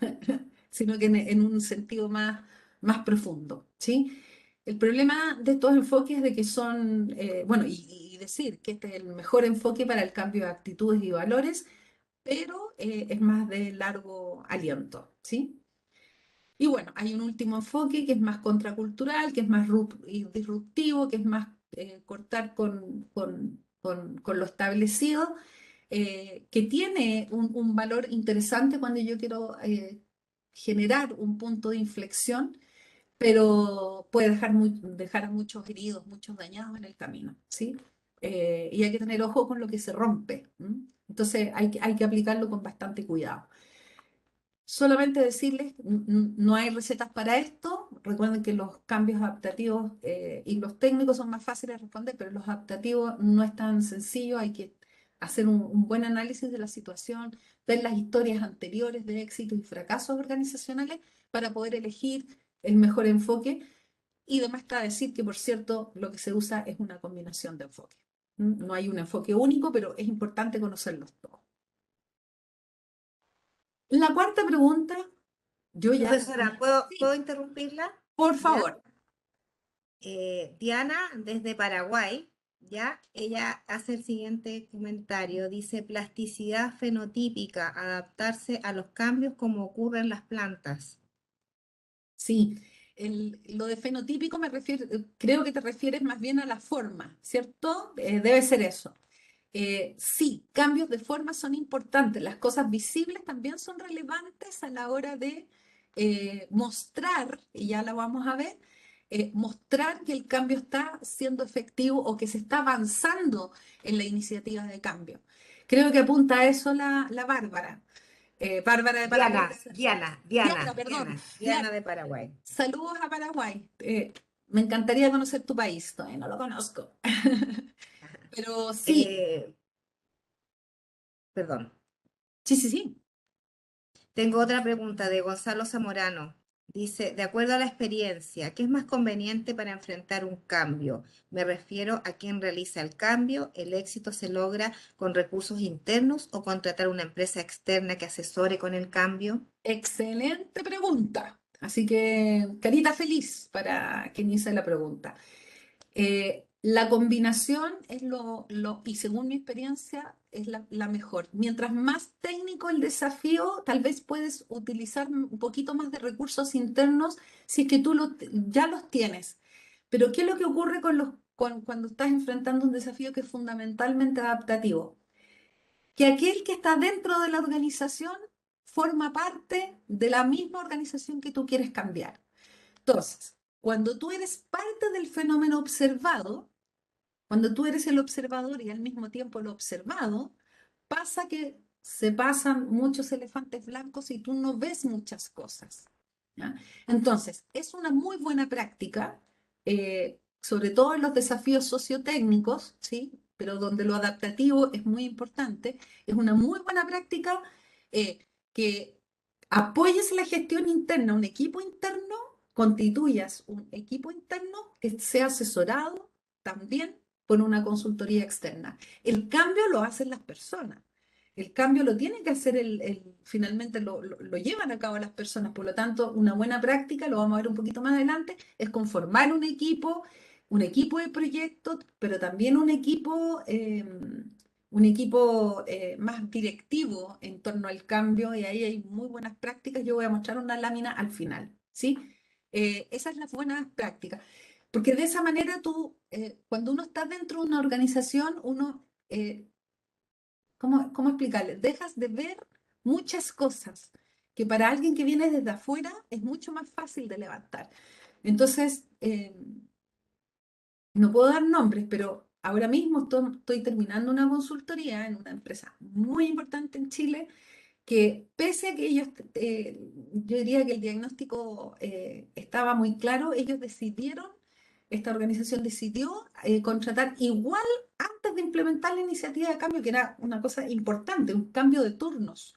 Sino que en un sentido más profundo, ¿sí? El problema de estos enfoques es de que son, bueno, y decir que este es el mejor enfoque para el cambio de actitudes y valores, pero es más de largo aliento, ¿sí? Y bueno, hay un último enfoque que es más contracultural, que es más disruptivo, que es más cortar con lo establecido, que tiene un valor interesante cuando yo quiero generar un punto de inflexión, pero puede dejar a muchos heridos, muchos dañados en el camino, ¿sí? Y hay que tener ojo con lo que se rompe. ¿M? Entonces hay que aplicarlo con bastante cuidado. Solamente decirles, no hay recetas para esto. Recuerden que los cambios adaptativos y los técnicos son más fáciles de responder, pero los adaptativos no es tan sencillo. Hay que hacer un buen análisis de la situación, ver las historias anteriores de éxitos y fracasos organizacionales para poder elegir el mejor enfoque. Y además está decir que, por cierto, lo que se usa es una combinación de enfoques. No hay un enfoque único, pero es importante conocerlos todos. La cuarta pregunta, yo ya... Profesora, ¿puedo, Sí, puedo interrumpirla? por ¿Ya? favor. Diana, desde Paraguay, ¿ya? Ella hace el siguiente comentario. Dice, plasticidad fenotípica, adaptarse a los cambios como ocurre en las plantas. Sí, lo de fenotípico creo que te refieres más bien a la forma, ¿cierto? Debe ser eso. Sí, cambios de forma son importantes. Las cosas visibles también son relevantes a la hora de mostrar, y ya la vamos a ver, mostrar que el cambio está siendo efectivo o que se está avanzando en la iniciativa de cambio. Creo que apunta a eso la Bárbara. Bárbara de Paraguay. Diana, perdón. Diana de Paraguay. Saludos a Paraguay. Me encantaría conocer tu país, todavía no lo conozco. Pero sí, Eh, Perdón. sí, sí, sí. Tengo otra pregunta de Gonzalo Zamorano. Dice, de acuerdo a la experiencia, ¿qué es más conveniente para enfrentar un cambio? Me refiero a quien realiza el cambio. ¿El éxito se logra con recursos internos o contratar una empresa externa que asesore con el cambio? Excelente pregunta. Así que carita feliz para quien hizo la pregunta. La combinación es y según mi experiencia, es la mejor. Mientras más técnico el desafío, tal vez puedes utilizar un poquito más de recursos internos si es que tú ya los tienes. Pero ¿qué es lo que ocurre cuando estás enfrentando un desafío que es fundamentalmente adaptativo? Que aquel que está dentro de la organización forma parte de la misma organización que tú quieres cambiar. Entonces, cuando tú eres parte del fenómeno observado, cuando tú eres el observador y al mismo tiempo el observado, pasa que se pasan muchos elefantes blancos y tú no ves muchas cosas. ¿Ya? Entonces, es una muy buena práctica, sobre todo en los desafíos sociotécnicos, ¿sí? Pero donde lo adaptativo es muy importante. Es una muy buena práctica que apoyes la gestión interna, un equipo interno, constituyas un equipo interno que sea asesorado también por una consultoría externa. El cambio lo hacen las personas. El cambio lo tienen que hacer, finalmente lo llevan a cabo las personas. Por lo tanto, una buena práctica, lo vamos a ver un poquito más adelante, es conformar un equipo de proyectos, pero también un equipo más directivo en torno al cambio, y ahí hay muy buenas prácticas. Yo voy a mostrar una lámina al final, ¿sí? Esa es la buena práctica. Porque de esa manera tú, cuando uno está dentro de una organización, ¿cómo explicarle? Dejas de ver muchas cosas que para alguien que viene desde afuera es mucho más fácil de levantar. Entonces, no puedo dar nombres, pero ahora mismo estoy terminando una consultoría en una empresa muy importante en Chile que pese a que ellos, yo diría que el diagnóstico estaba muy claro, esta organización decidió contratar igual antes de implementar la iniciativa de cambio, que era una cosa importante, un cambio de turnos.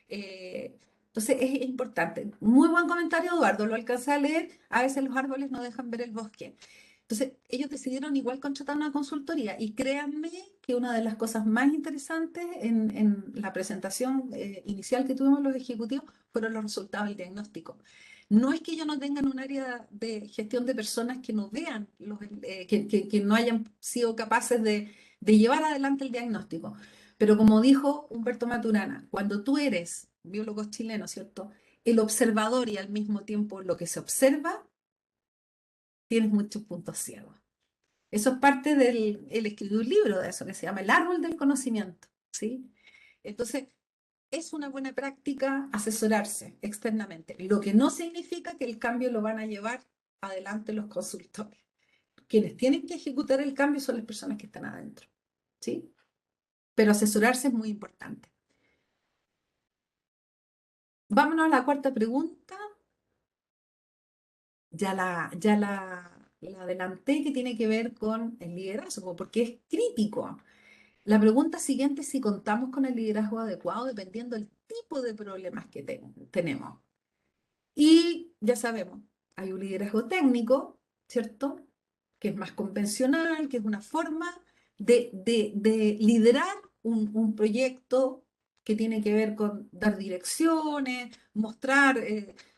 Entonces es importante. Muy buen comentario, Eduardo, lo alcancé a leer. A veces los árboles no dejan ver el bosque. Entonces, ellos decidieron igual contratar una consultoría y créanme que una de las cosas más interesantes en la presentación inicial que tuvimos los ejecutivos fueron los resultados del diagnóstico. No es que ellos no tengan un área de gestión de personas que no vean, que no hayan sido capaces de llevar adelante el diagnóstico, pero como dijo Humberto Maturana, cuando tú eres biólogo chileno, ¿cierto? El observador y al mismo tiempo lo que se observa, tienes muchos puntos ciegos. Eso es parte él escribió un libro de eso que se llama El árbol del conocimiento, ¿sí? Entonces, es una buena práctica asesorarse externamente, lo que no significa que el cambio lo van a llevar adelante los consultores. Quienes tienen que ejecutar el cambio son las personas que están adentro, ¿sí? Pero asesorarse es muy importante. Vámonos a la cuarta pregunta. La adelanté, que tiene que ver con el liderazgo, porque es crítico. La pregunta siguiente es si contamos con el liderazgo adecuado dependiendo del tipo de problemas que tenemos. Y ya sabemos, hay un liderazgo técnico, ¿cierto? Que es más convencional, que es una forma de liderar un proyecto que tiene que ver con dar direcciones, mostrar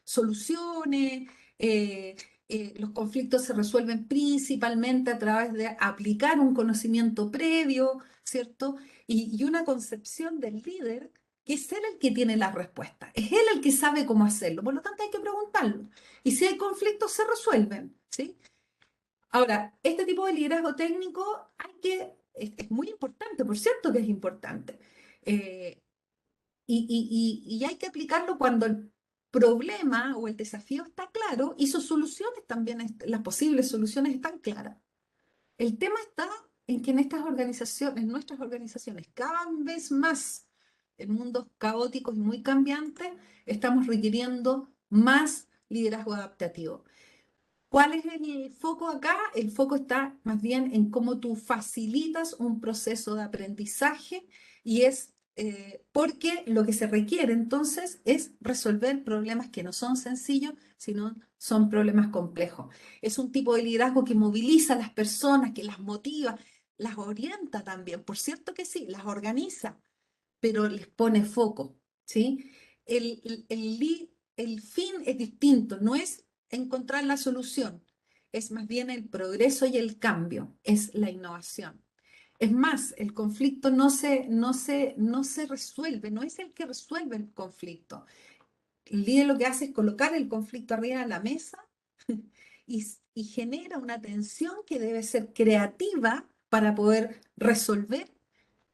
soluciones. Los conflictos se resuelven principalmente a través de aplicar un conocimiento previo, ¿cierto? Y una concepción del líder que es él el que tiene la respuesta, es él el que sabe cómo hacerlo, por lo tanto hay que preguntarlo. Y si hay conflictos, se resuelven, ¿sí? Ahora, este tipo de liderazgo técnico es muy importante, por cierto que es importante. Eh, y hay que aplicarlo cuando el problema o el desafío está claro y sus soluciones también, las posibles soluciones están claras. El tema está en que en nuestras organizaciones, cada vez más en mundos caóticos y muy cambiantes, estamos requiriendo más liderazgo adaptativo. ¿Cuál es el foco acá? El foco está más bien en cómo tú facilitas un proceso de aprendizaje y es porque lo que se requiere entonces es resolver problemas que no son sencillos, sino son problemas complejos. Es un tipo de liderazgo que moviliza a las personas, que las motiva, las orienta también, por cierto que sí, las organiza, pero les pone foco, ¿sí? El fin es distinto, no es encontrar la solución, es más bien el progreso y el cambio, es la innovación. Es más, el conflicto no se resuelve, no es el que resuelve el conflicto. El líder lo que hace es colocar el conflicto arriba de la mesa y genera una tensión que debe ser creativa para poder resolver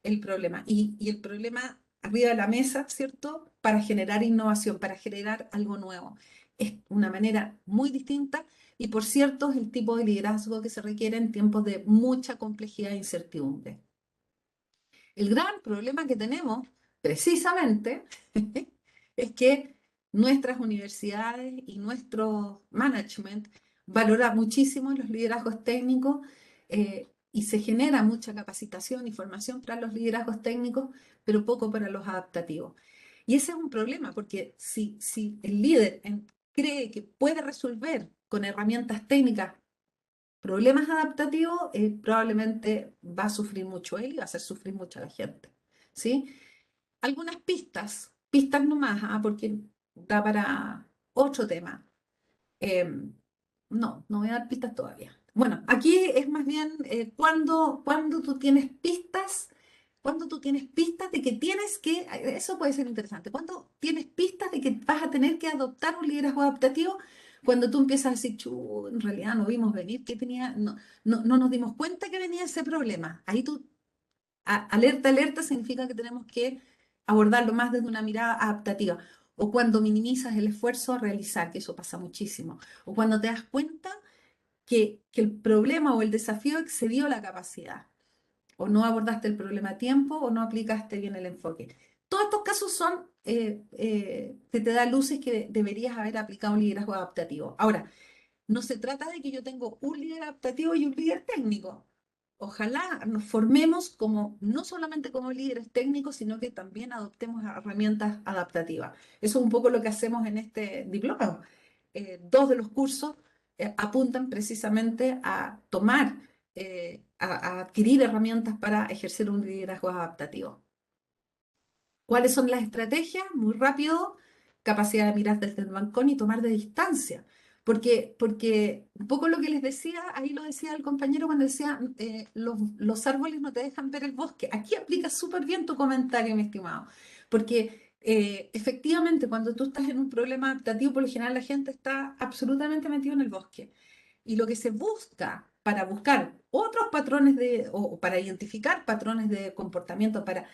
el problema. Y el problema arriba de la mesa, ¿cierto? Para generar innovación, para generar algo nuevo. Es una manera muy distinta y, por cierto, es el tipo de liderazgo que se requiere en tiempos de mucha complejidad e incertidumbre. El gran problema que tenemos, precisamente, es que nuestras universidades y nuestro management valora muchísimo los liderazgos técnicos y se genera mucha capacitación y formación para los liderazgos técnicos, pero poco para los adaptativos. Y ese es un problema, porque si el líder cree que puede resolver con herramientas técnicas problemas adaptativos, probablemente va a sufrir mucho él y va a hacer sufrir mucho a la gente. ¿Sí? Algunas pistas nomás, porque da para otro tema. No voy a dar pistas todavía. Bueno, aquí es más bien cuando tú tienes pistas de que eso puede ser interesante, cuando tienes pistas de que vas a tener que adoptar un liderazgo adaptativo, cuando tú empiezas a decir, en realidad no vimos venir que tenía, no nos dimos cuenta que venía ese problema. Ahí tú, alerta, alerta significa que tenemos que abordarlo más desde una mirada adaptativa. O cuando minimizas el esfuerzo a realizar, que eso pasa muchísimo. O cuando te das cuenta que el problema o el desafío excedió la capacidad, o no abordaste el problema a tiempo, o no aplicaste bien el enfoque. Todos estos casos son que te da luces que deberías haber aplicado un liderazgo adaptativo. Ahora, no se trata de que yo tengo un líder adaptativo y un líder técnico. Ojalá nos formemos no solamente como líderes técnicos, sino que también adoptemos herramientas adaptativas. Eso es un poco lo que hacemos en este diplomado. Dos de los cursos apuntan precisamente a tomar, a adquirir herramientas para ejercer un liderazgo adaptativo. ¿Cuáles son las estrategias? Muy rápido, capacidad de mirar desde el balcón y tomar de distancia. Porque un poco lo que les decía, ahí lo decía el compañero cuando decía, los árboles no te dejan ver el bosque. Aquí aplica súper bien tu comentario, mi estimado. Porque efectivamente, cuando tú estás en un problema adaptativo, por lo general la gente está absolutamente metida en el bosque. Y lo que se busca para buscar otros patrones o para identificar patrones de comportamiento, para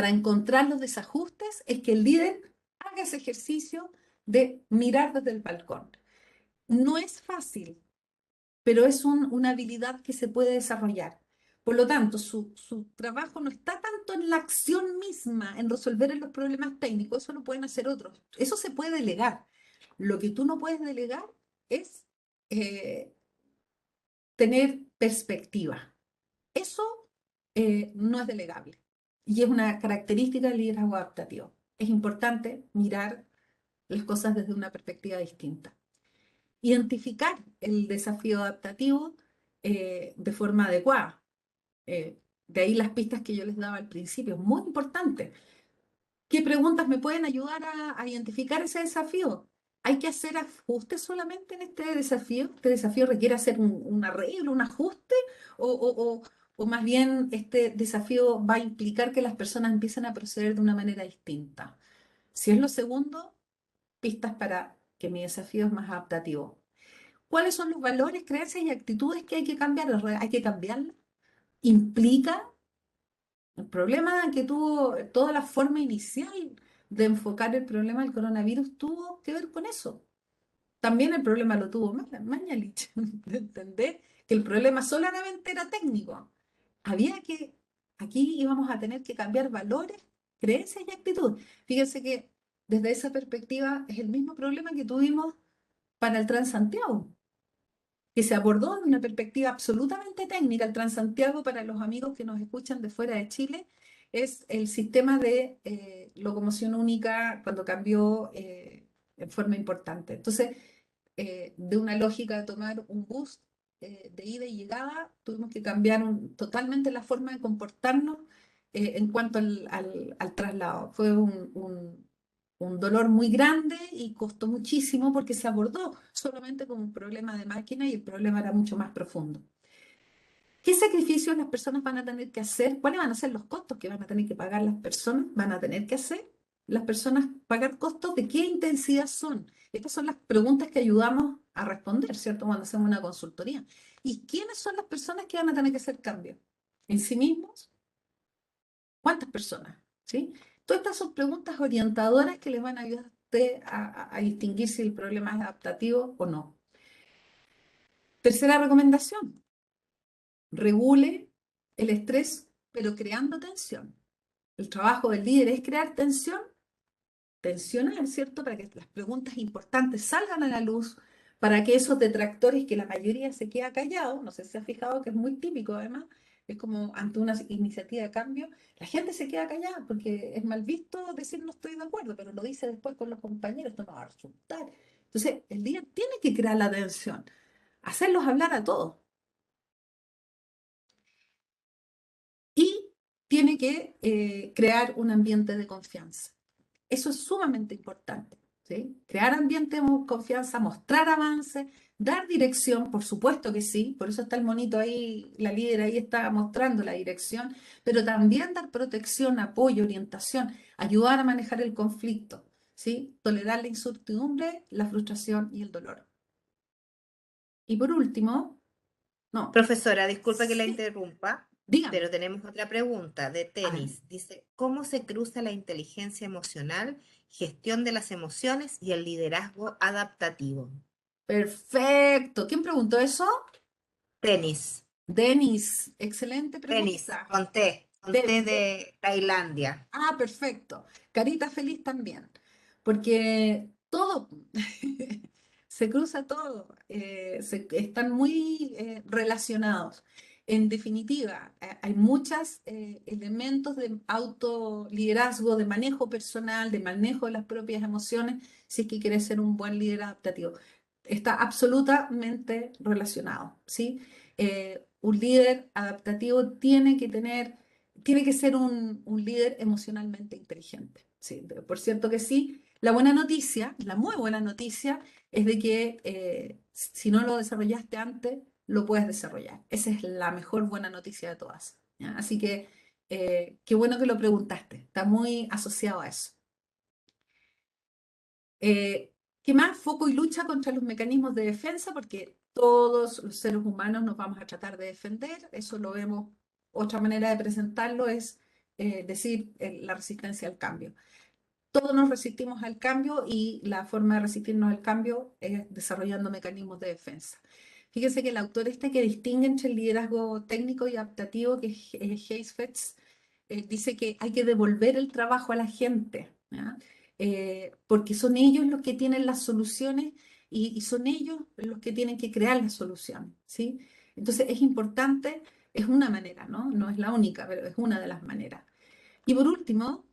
encontrar los desajustes, es que el líder haga ese ejercicio de mirar desde el balcón. No es fácil, pero es una habilidad que se puede desarrollar. Por lo tanto, su trabajo no está tanto en la acción misma, en resolver los problemas técnicos, eso lo pueden hacer otros. Eso se puede delegar. Lo que tú no puedes delegar es tener perspectiva. Eso no es delegable y es una característica del liderazgo adaptativo. Es importante mirar las cosas desde una perspectiva distinta. Identificar el desafío adaptativo de forma adecuada. De ahí las pistas que yo les daba al principio, es muy importante. ¿Qué preguntas me pueden ayudar a identificar ese desafío? ¿Hay que hacer ajustes solamente en este desafío? ¿Este desafío requiere hacer un arreglo, un ajuste? ¿O, o- o- o más bien este desafío va a implicar que las personas empiecen a proceder de una manera distinta? Si es lo segundo, pistas para que mi desafío es más adaptativo. ¿Cuáles son los valores, creencias y actitudes que hay que cambiar? ¿Hay que cambiarlas? ¿Implica el problema que tuvo toda la forma inicial de enfocar el problema del coronavirus tuvo que ver con eso? También el problema lo tuvo Mañalich, de entender que el problema solamente era técnico. Aquí íbamos a tener que cambiar valores, creencias y actitudes. Fíjense que desde esa perspectiva es el mismo problema que tuvimos para el Transantiago, que se abordó de una perspectiva absolutamente técnica. El Transantiago, para los amigos que nos escuchan de fuera de Chile, es el sistema de locomoción única cuando cambió en forma importante. Entonces, de una lógica de tomar un bus de ida y llegada, tuvimos que cambiar totalmente la forma de comportarnos en cuanto al traslado. Fue un dolor muy grande y costó muchísimo porque se abordó solamente como un problema de máquina y el problema era mucho más profundo. ¿Qué sacrificios las personas van a tener que hacer? ¿Cuáles van a ser los costos que van a tener que pagar las personas? ¿Van a tener que hacer las personas pagar costos? ¿De qué intensidad son? Estas son las preguntas que ayudamos a responder, ¿cierto? Cuando hacemos una consultoría. ¿Y quiénes son las personas que van a tener que hacer cambios? ¿En sí mismos? ¿Cuántas personas? ¿Sí? Todas estas son preguntas orientadoras que les van a ayudar a usted a distinguir si el problema es adaptativo o no. Tercera recomendación, regule el estrés, pero creando tensión. El trabajo del líder es crear tensión, tensionar, ¿cierto? Para que las preguntas importantes salgan a la luz, para que esos detractores que la mayoría se queda callado, no sé si se ha fijado que es muy típico además, es como ante una iniciativa de cambio, la gente se queda callada porque es mal visto decir no estoy de acuerdo, pero lo dice después con los compañeros, esto no va a resultar. Entonces, el líder tiene que crear la tensión, hacerlos hablar a todos. Y tiene que crear un ambiente de confianza. Eso es sumamente importante, ¿sí? Crear ambiente de confianza, mostrar avances, dar dirección, por supuesto que sí, por eso está el monito ahí, la líder ahí está mostrando la dirección, pero también dar protección, apoyo, orientación, ayudar a manejar el conflicto, ¿sí? Tolerar la incertidumbre, la frustración y el dolor. Y por último, no, Profesora, disculpa que la sí, interrumpa, dígame. pero tenemos otra pregunta de A ver. tenis. Dice, ¿cómo se cruza la inteligencia emocional, gestión de las emociones y el liderazgo adaptativo? Perfecto. ¿Quién preguntó eso? Tenis, Denis, excelente tenis, pregunta. con té de Tailandia. Ah, perfecto. Carita feliz también, porque todo, se cruza todo, están muy relacionados. En definitiva, hay muchos elementos de autoliderazgo, de manejo personal, de manejo de las propias emociones, si es que quieres ser un buen líder adaptativo. Está absolutamente relacionado, ¿sí? Un líder adaptativo tiene que ser un líder emocionalmente inteligente. Sí, por cierto que sí. La buena noticia, la muy buena noticia, es de que si no lo desarrollaste antes, lo puedes desarrollar. Esa es la mejor buena noticia de todas. ¿Ya? Así que qué bueno que lo preguntaste. Está muy asociado a eso. ¿Qué más? Foco y lucha contra los mecanismos de defensa, porque todos los seres humanos nos vamos a tratar de defender. Eso lo vemos. Otra manera de presentarlo es decir la resistencia al cambio. Todos nos resistimos al cambio y la forma de resistirnos al cambio es desarrollando mecanismos de defensa. Fíjense que el autor este que distingue entre el liderazgo técnico y adaptativo, que es Heifetz, dice que hay que devolver el trabajo a la gente, ¿ya? Porque son ellos los que tienen las soluciones y son ellos los que tienen que crear las soluciones, ¿sí? Entonces es importante, es una manera, ¿no? No es la única, pero es una de las maneras. Y por último,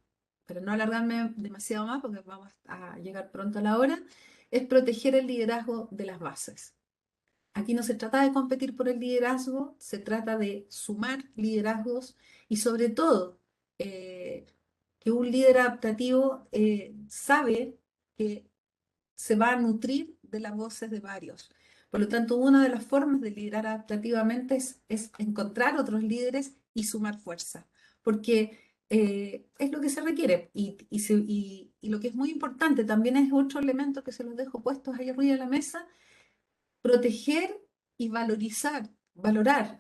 para no alargarme demasiado más, porque vamos a llegar pronto a la hora, es proteger el liderazgo de las bases. Aquí no se trata de competir por el liderazgo, se trata de sumar liderazgos y sobre todo eh, que un líder adaptativo sabe que se va a nutrir de las voces de varios. Por lo tanto, una de las formas de liderar adaptativamente es encontrar otros líderes y sumar fuerza, porque es lo que se requiere. Y lo que es muy importante también es otro elemento que se los dejo puestos ahí arriba de la mesa, proteger y valorar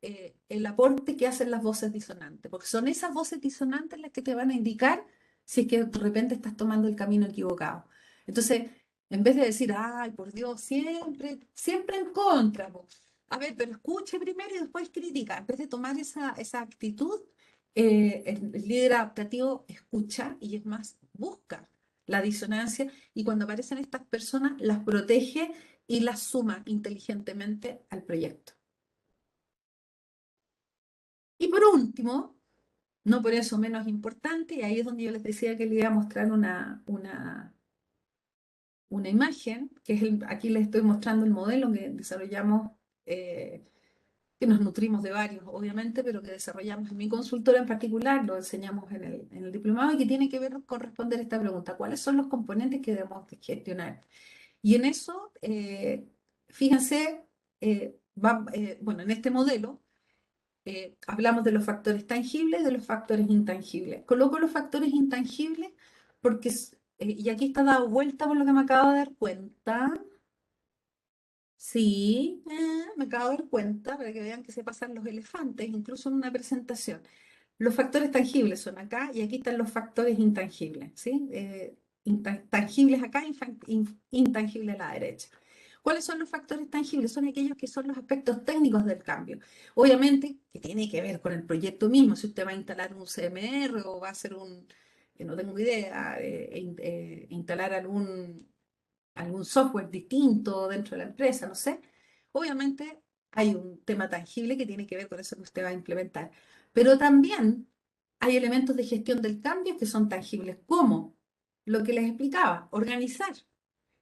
el aporte que hacen las voces disonantes, porque son esas voces disonantes las que te van a indicar si es que de repente estás tomando el camino equivocado. Entonces, en vez de decir, ay, por Dios, siempre, siempre en contra, po. A ver, pero escuche primero y después critica. En vez de tomar esa actitud, el líder adaptativo escucha y es más, busca la disonancia y cuando aparecen estas personas las protege y las suma inteligentemente al proyecto. Y por último, no por eso menos importante, y ahí es donde yo les decía que les iba a mostrar una imagen, que es aquí les estoy mostrando el modelo que desarrollamos, que nos nutrimos de varios, obviamente, pero que desarrollamos en mi consultora en particular, lo enseñamos en el diplomado, y que tiene que ver con responder esta pregunta: ¿cuáles son los componentes que debemos gestionar? Y en eso, fíjense, bueno, en este modelo, hablamos de los factores tangibles y de los factores intangibles. Coloco los factores intangibles porque, y aquí está dado vuelta por lo que me acabo de dar cuenta. Sí, me acabo de dar cuenta para que vean que se pasan los elefantes, incluso en una presentación. Los factores tangibles son acá y aquí están los factores intangibles, ¿sí? Tangibles acá, intangibles a la derecha. ¿Cuáles son los factores tangibles? Son aquellos que son los aspectos técnicos del cambio. Obviamente, que tiene que ver con el proyecto mismo. Si usted va a instalar un CMR o va a hacer que no tengo idea, instalar algún software distinto dentro de la empresa, no sé. Obviamente hay un tema tangible que tiene que ver con eso que usted va a implementar. Pero también hay elementos de gestión del cambio que son tangibles, como lo que les explicaba, organizar,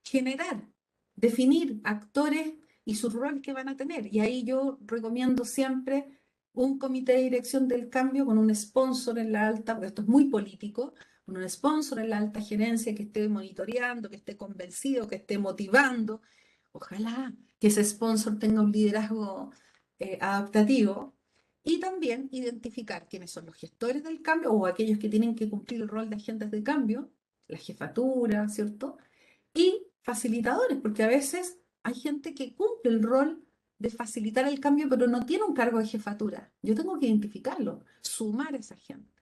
generar, definir actores y su rol que van a tener. Y ahí yo recomiendo siempre un comité de dirección del cambio con un sponsor en la alta, porque esto es muy político, con un sponsor en la alta gerencia que esté monitoreando, que esté convencido, que esté motivando. Ojalá que ese sponsor tenga un liderazgo adaptativo. Y también identificar quiénes son los gestores del cambio o aquellos que tienen que cumplir el rol de agentes de cambio, la jefatura, ¿cierto? Y facilitadores, porque a veces hay gente que cumple el rol de facilitar el cambio, pero no tiene un cargo de jefatura. Yo tengo que identificarlo, sumar a esa gente.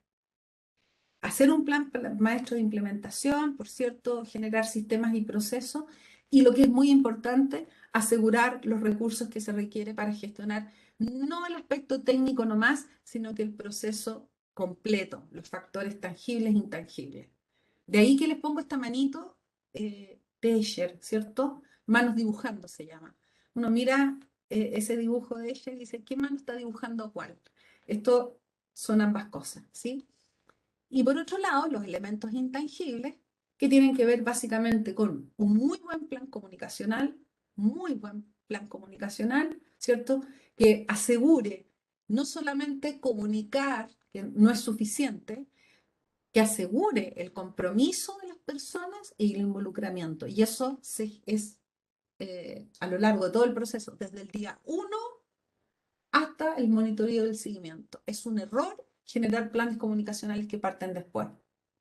Hacer un plan maestro de implementación, por cierto, generar sistemas y procesos, y lo que es muy importante, asegurar los recursos que se requiere para gestionar no el aspecto técnico nomás, sino que el proceso completo, los factores tangibles e intangibles. De ahí que les pongo esta manito, de Escher, ¿cierto? Manos dibujando se llama. Uno mira ese dibujo de Escher y dice, ¿qué mano está dibujando cuál? Esto son ambas cosas, ¿sí? Y por otro lado, los elementos intangibles, que tienen que ver básicamente con un muy buen plan comunicacional, ¿cierto? Que asegure no solamente comunicar, que no es suficiente, que asegure el compromiso de las personas y el involucramiento. Y eso es a lo largo de todo el proceso, desde el día 1 hasta el monitoreo del seguimiento. Es un error generar planes comunicacionales que parten después,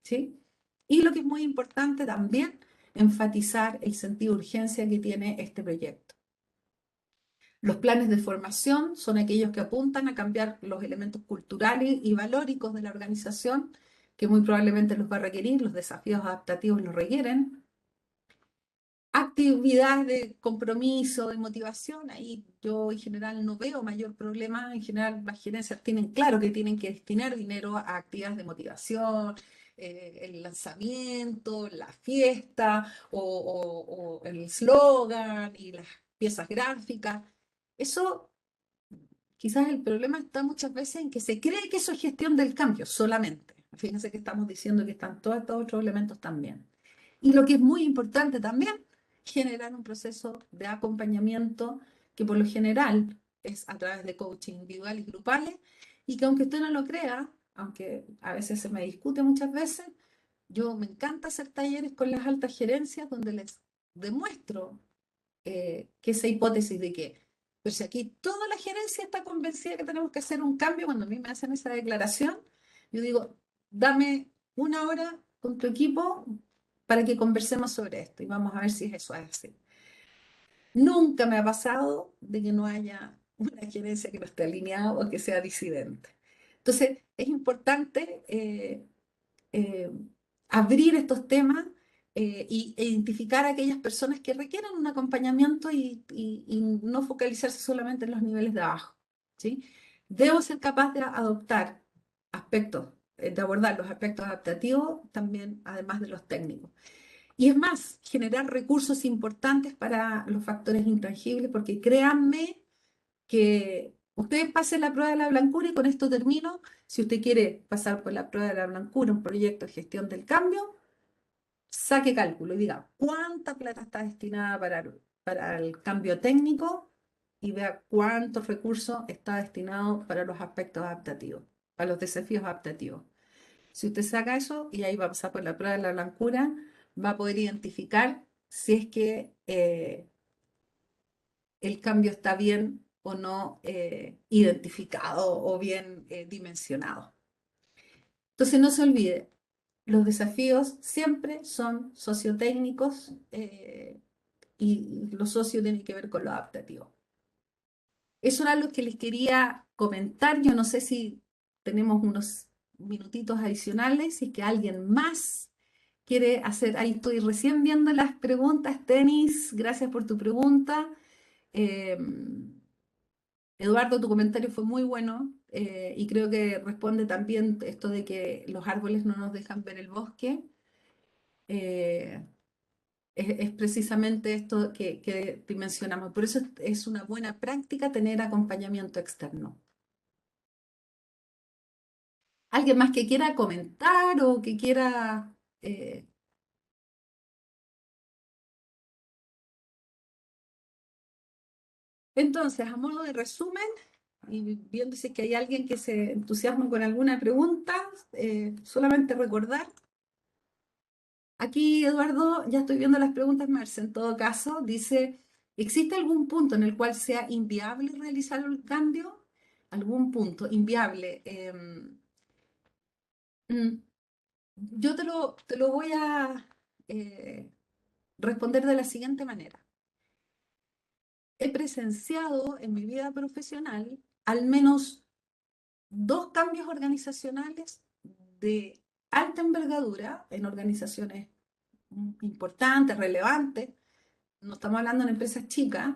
¿sí? Y lo que es muy importante también, enfatizar el sentido de urgencia que tiene este proyecto. Los planes de formación son aquellos que apuntan a cambiar los elementos culturales y valóricos de la organización, que muy probablemente los va a requerir, los desafíos adaptativos los requieren. Actividades de compromiso, de motivación, ahí yo en general no veo mayor problema. En general las gerencias tienen claro que tienen que destinar dinero a actividades de motivación, el lanzamiento, la fiesta o el eslogan y las piezas gráficas. Eso, quizás el problema está muchas veces en que se cree que eso es gestión del cambio solamente. Fíjense que estamos diciendo que están todos estos otros elementos también. Y lo que es muy importante también, generar un proceso de acompañamiento que por lo general es a través de coaching individuales y grupales, y que aunque usted no lo crea, aunque a veces se me discute muchas veces, yo me encanta hacer talleres con las altas gerencias donde les demuestro que esa hipótesis de que, pero si aquí toda la gerencia está convencida que tenemos que hacer un cambio, cuando a mí me hacen esa declaración, yo digo, dame una hora con tu equipo para que conversemos sobre esto y vamos a ver si eso es así. Nunca me ha pasado de que no haya una gerencia que no esté alineada o que sea disidente. Entonces, es importante eh, abrir estos temas e identificar a aquellas personas que requieran un acompañamiento y no focalizarse solamente en los niveles de abajo, ¿sí? Debo ser capaz de adoptar aspectos, de abordar los aspectos adaptativos también, además de los técnicos. Y es más, generar recursos importantes para los factores intangibles, porque créanme que ustedes pasen la prueba de la blancura y con esto termino. Si usted quiere pasar por la prueba de la blancura, un proyecto de gestión del cambio, saque cálculo y diga cuánta plata está destinada para el cambio técnico y vea cuántos recursos está destinado para los aspectos adaptativos, para los desafíos adaptativos. Si usted saca eso y ahí va a pasar por la prueba de la blancura, va a poder identificar si es que el cambio está bien o no identificado o bien dimensionado. Entonces no se olvide, los desafíos siempre son sociotécnicos y lo socio tiene que ver con lo adaptativo. Eso era lo que les quería comentar. Yo no sé si tenemos unos minutitos adicionales, si es que alguien más quiere hacer. Ahí estoy recién viendo las preguntas. Tenis, gracias por tu pregunta. Eh, Eduardo, tu comentario fue muy bueno y creo que responde también esto de que los árboles no nos dejan ver el bosque. Eh, es precisamente esto que mencionamos. Por eso es una buena práctica tener acompañamiento externo. ¿Alguien más que quiera comentar o que quiera... Entonces, a modo de resumen, y viendo si es que hay alguien que se entusiasma con alguna pregunta, solamente recordar. Aquí, Eduardo, ya estoy viendo las preguntas, Marce, en todo caso, dice, ¿existe algún punto en el cual sea inviable realizar el cambio? ¿Algún punto inviable? Mm, yo te lo voy a responder de la siguiente manera. He presenciado en mi vida profesional al menos 2 cambios organizacionales de alta envergadura en organizaciones importantes, relevantes, no estamos hablando de empresas chicas,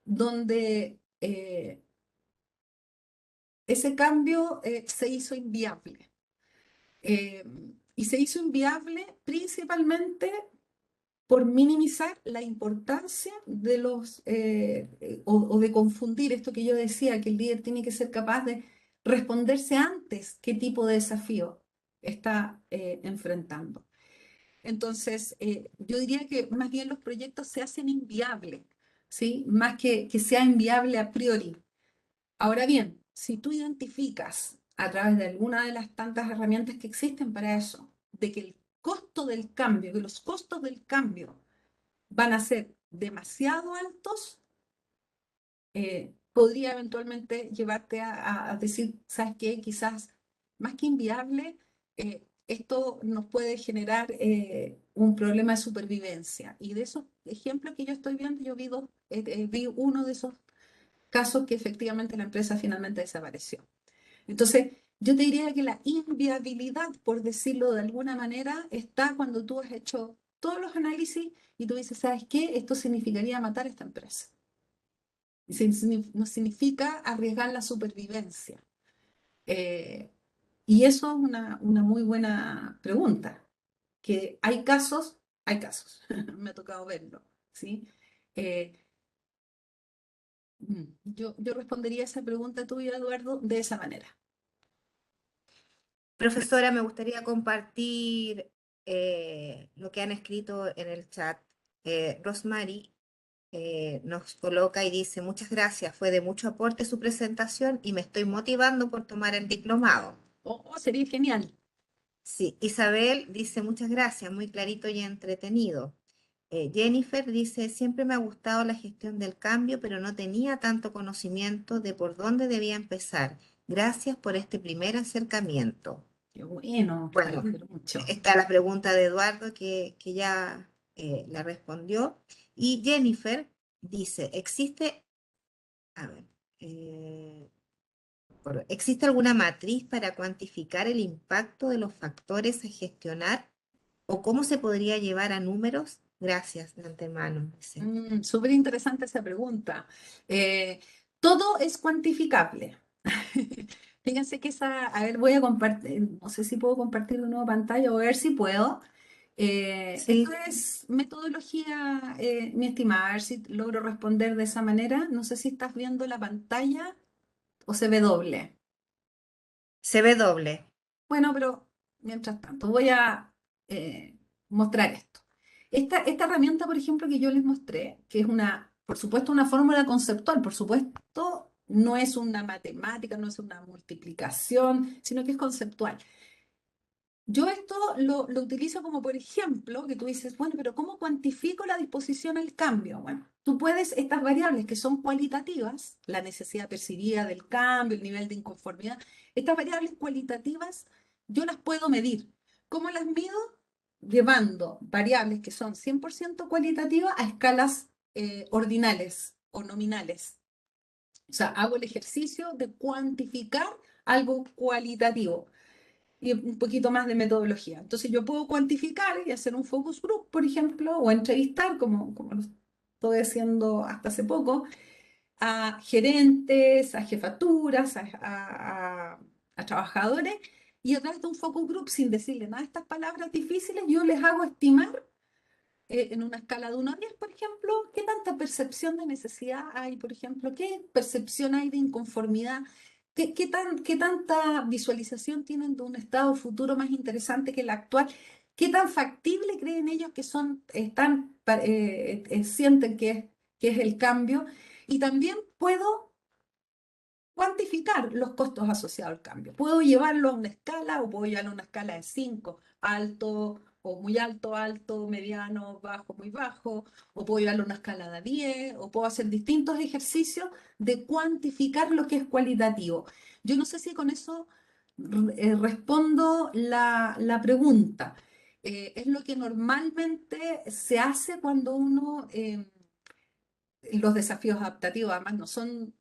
donde ese cambio se hizo inviable. Y se hizo inviable principalmente por minimizar la importancia de o de confundir esto que yo decía, que el líder tiene que ser capaz de responderse antes qué tipo de desafío está enfrentando. Entonces, yo diría que más bien los proyectos se hacen inviables, ¿sí? Más que sea inviable a priori. Ahora bien, si tú identificas a través de alguna de las tantas herramientas que existen para eso, de que el costo del cambio, que los costos del cambio van a ser demasiado altos, podría eventualmente llevarte a decir, ¿sabes qué? Quizás más que inviable, esto nos puede generar un problema de supervivencia. Y de esos ejemplos que yo estoy viendo, yo vi uno de esos casos que efectivamente la empresa finalmente desapareció. Entonces, yo te diría que la inviabilidad, por decirlo de alguna manera, está cuando tú has hecho todos los análisis y tú dices, ¿sabes qué? Esto significaría matar a esta empresa. No significa arriesgar la supervivencia. Eh, y eso es una muy buena pregunta, que hay casos, me ha tocado verlo, ¿sí? Eh, yo respondería a esa pregunta tuya, Eduardo, de esa manera. Profesora, me gustaría compartir lo que han escrito en el chat. Rosemary nos coloca y dice, muchas gracias, fue de mucho aporte su presentación y me estoy motivando por tomar el diplomado. Oh, sería genial. Sí, Isabel dice, muchas gracias, muy clarito y entretenido. Jennifer dice, siempre me ha gustado la gestión del cambio, pero no tenía tanto conocimiento de por dónde debía empezar. Gracias por este primer acercamiento. Qué bueno, me Bueno, alegro mucho. está la pregunta de Eduardo que ya la respondió. Y Jennifer dice, a ver, ¿existe alguna matriz para cuantificar el impacto de los factores a gestionar o cómo se podría llevar a números? Gracias de antemano, dice. Súper interesante esa pregunta. Todo es cuantificable. Fíjense que a ver, voy a compartir, no sé si puedo compartir de nuevo pantalla o ver si puedo. Sí, Esto es metodología, mi estimada, a ver si logro responder de esa manera. No sé si estás viendo la pantalla o se ve doble. se ve doble. Bueno, pero mientras tanto, voy a mostrar esto. Esta herramienta, por ejemplo, que yo les mostré, que es por supuesto, una fórmula conceptual, por supuesto, no es una matemática, no es una multiplicación, sino que es conceptual. Yo esto lo utilizo como, por ejemplo, que tú dices, bueno, pero ¿cómo cuantifico la disposición al cambio? Bueno, tú puedes, estas variables que son cualitativas, la necesidad percibida del cambio, el nivel de inconformidad, estas variables cualitativas yo las puedo medir. ¿Cómo las mido? Llevando variables que son 100% cualitativas a escalas ordinales o nominales. O sea, hago el ejercicio de cuantificar algo cualitativo y un poquito más de metodología. Entonces yo puedo cuantificar y hacer un focus group, por ejemplo, o entrevistar, como lo estoy haciendo hasta hace poco, a gerentes, a jefaturas, a trabajadores, y a través de un focus group, sin decirle nada de estas palabras difíciles, yo les hago estimar en una escala de 1 a 10, por ejemplo, qué tanta percepción de necesidad hay, por ejemplo, qué percepción hay de inconformidad, qué tanta visualización tienen de un estado futuro más interesante que el actual, qué tan factible creen ellos que son, sienten que es el cambio, y también puedo cuantificar los costos asociados al cambio. Puedo llevarlo a una escala o puedo llevarlo a una escala de 5, alto o muy alto, alto, mediano, bajo, muy bajo, o puedo llevarlo a una escala de 10, o puedo hacer distintos ejercicios de cuantificar lo que es cualitativo. Yo no sé si con eso respondo la pregunta. Es lo que normalmente se hace cuando uno, los desafíos adaptativos además no son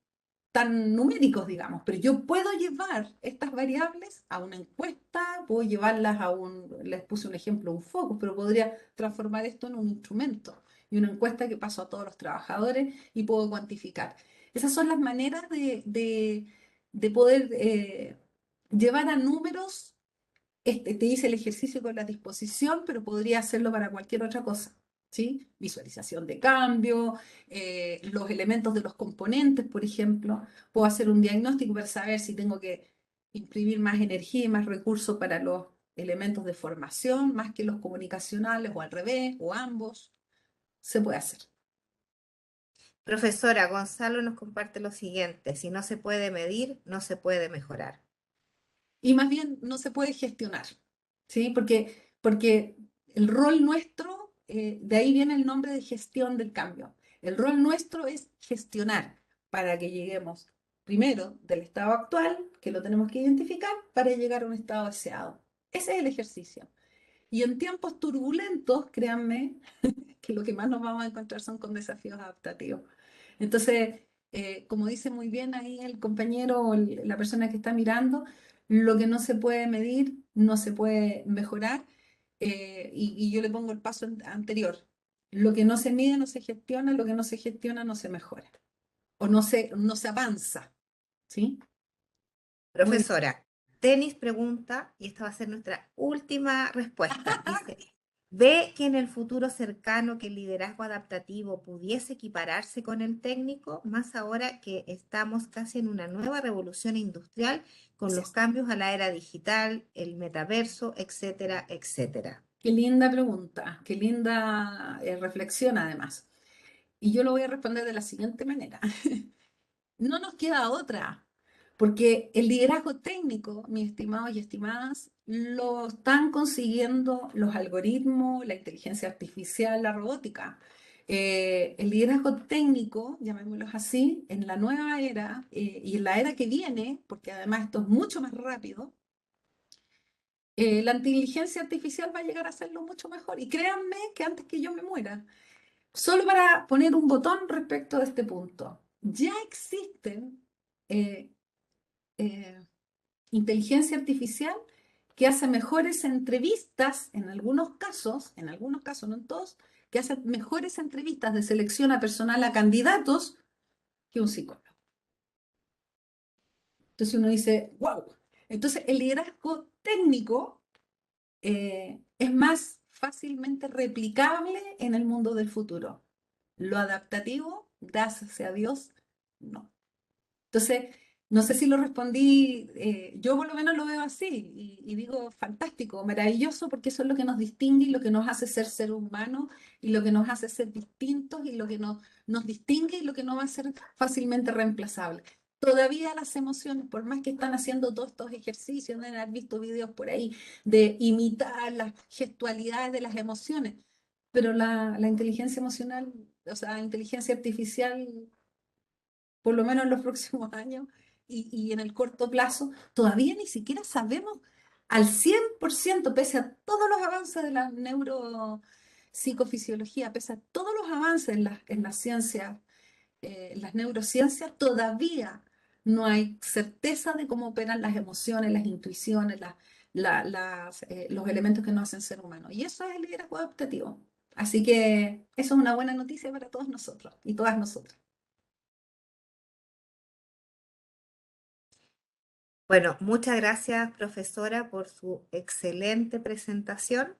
tan numéricos, digamos, pero yo puedo llevar estas variables a una encuesta, puedo llevarlas a les puse un ejemplo, un focus, pero podría transformar esto en un instrumento y una encuesta que paso a todos los trabajadores y puedo cuantificar. Esas son las maneras de poder llevar a números. Te hice el ejercicio con la disposición, pero podría hacerlo para cualquier otra cosa. ¿Sí? Visualización de cambio, los elementos de los componentes, por ejemplo. Puedo hacer un diagnóstico para saber si tengo que imprimir más energía y más recursos para los elementos de formación, más que los comunicacionales, o al revés, o ambos. Se puede hacer. Profesora, Gonzalo nos comparte lo siguiente: si no se puede medir, no se puede mejorar. Y más bien no se puede gestionar, ¿sí? Porque el rol nuestro, de ahí viene el nombre de gestión del cambio. El rol nuestro es gestionar para que lleguemos primero del estado actual, que lo tenemos que identificar, para llegar a un estado deseado. Ese es el ejercicio. Y en tiempos turbulentos, créanme, que lo que más nos vamos a encontrar son con desafíos adaptativos. Entonces, como dice muy bien ahí el compañero o la persona que está mirando, lo que no se puede medir no se puede mejorar. Y yo le pongo el paso anterior. Lo que no se mide no se gestiona, lo que no se gestiona no se mejora o no se avanza. ¿Sí? Muy bien. Profesora, Tenis pregunta, y esta va a ser nuestra última respuesta. Dice, ¿ve que en el futuro cercano que el liderazgo adaptativo pudiese equipararse con el técnico, más ahora que estamos casi en una nueva revolución industrial con los cambios a la era digital, el metaverso, etcétera, etcétera? Qué linda pregunta, qué linda reflexión además. Y yo lo voy a responder de la siguiente manera. No nos queda otra, porque el liderazgo técnico, mis estimados y estimadas, lo están consiguiendo los algoritmos, la inteligencia artificial, la robótica. El liderazgo técnico, llamémoslo así, en la nueva era y en la era que viene, porque además esto es mucho más rápido, la inteligencia artificial va a llegar a hacerlo mucho mejor. Y créanme que antes que yo me muera, solo para poner un botón respecto de este punto, ya existen eh, eh, inteligencia artificial que hace mejores entrevistas en algunos casos, no en todos, que hace mejores entrevistas de selección a personal a candidatos que un psicólogo. Entonces uno dice, wow. Entonces el liderazgo técnico es más fácilmente replicable en el mundo del futuro. Lo adaptativo, gracias a Dios, no. Entonces, no sé si lo respondí, yo por lo menos lo veo así y digo fantástico, maravilloso, porque eso es lo que nos distingue y lo que nos hace ser humanos y lo que nos hace ser distintos y lo que nos distingue y lo que no va a ser fácilmente reemplazable. Todavía las emociones, por más que están haciendo todos estos ejercicios, deben haber visto videos por ahí de imitar las gestualidades de las emociones, pero la inteligencia emocional, o sea, la inteligencia artificial, por lo menos en los próximos años y en el corto plazo, todavía ni siquiera sabemos al 100%, pese a todos los avances de la neuropsicofisiología, pese a todos los avances en las ciencias, las neurociencias, todavía no hay certeza de cómo operan las emociones, las intuiciones, los elementos que nos hacen ser humanos. Y eso es el liderazgo adaptativo. Así que eso es una buena noticia para todos nosotros y todas nosotras. Bueno, muchas gracias, profesora, por su excelente presentación.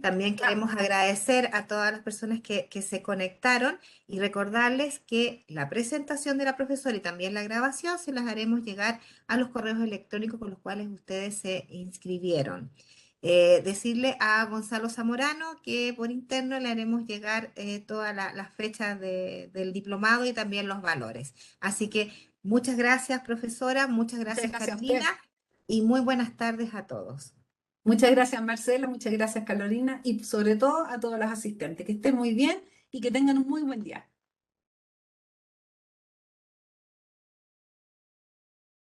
También queremos agradecer a todas las personas que se conectaron y recordarles que la presentación de la profesora y también la grabación se las haremos llegar a los correos electrónicos con los cuales ustedes se inscribieron. Decirle a Gonzalo Zamorano que por interno le haremos llegar todas las fechas del diplomado y también los valores. Así que muchas gracias, profesora, muchas gracias, gracias a Carolina, usted. y muy buenas tardes a todos. Muchas gracias, Marcela, muchas gracias, Carolina, y sobre todo a todos los asistentes. Que estén muy bien y que tengan un muy buen día.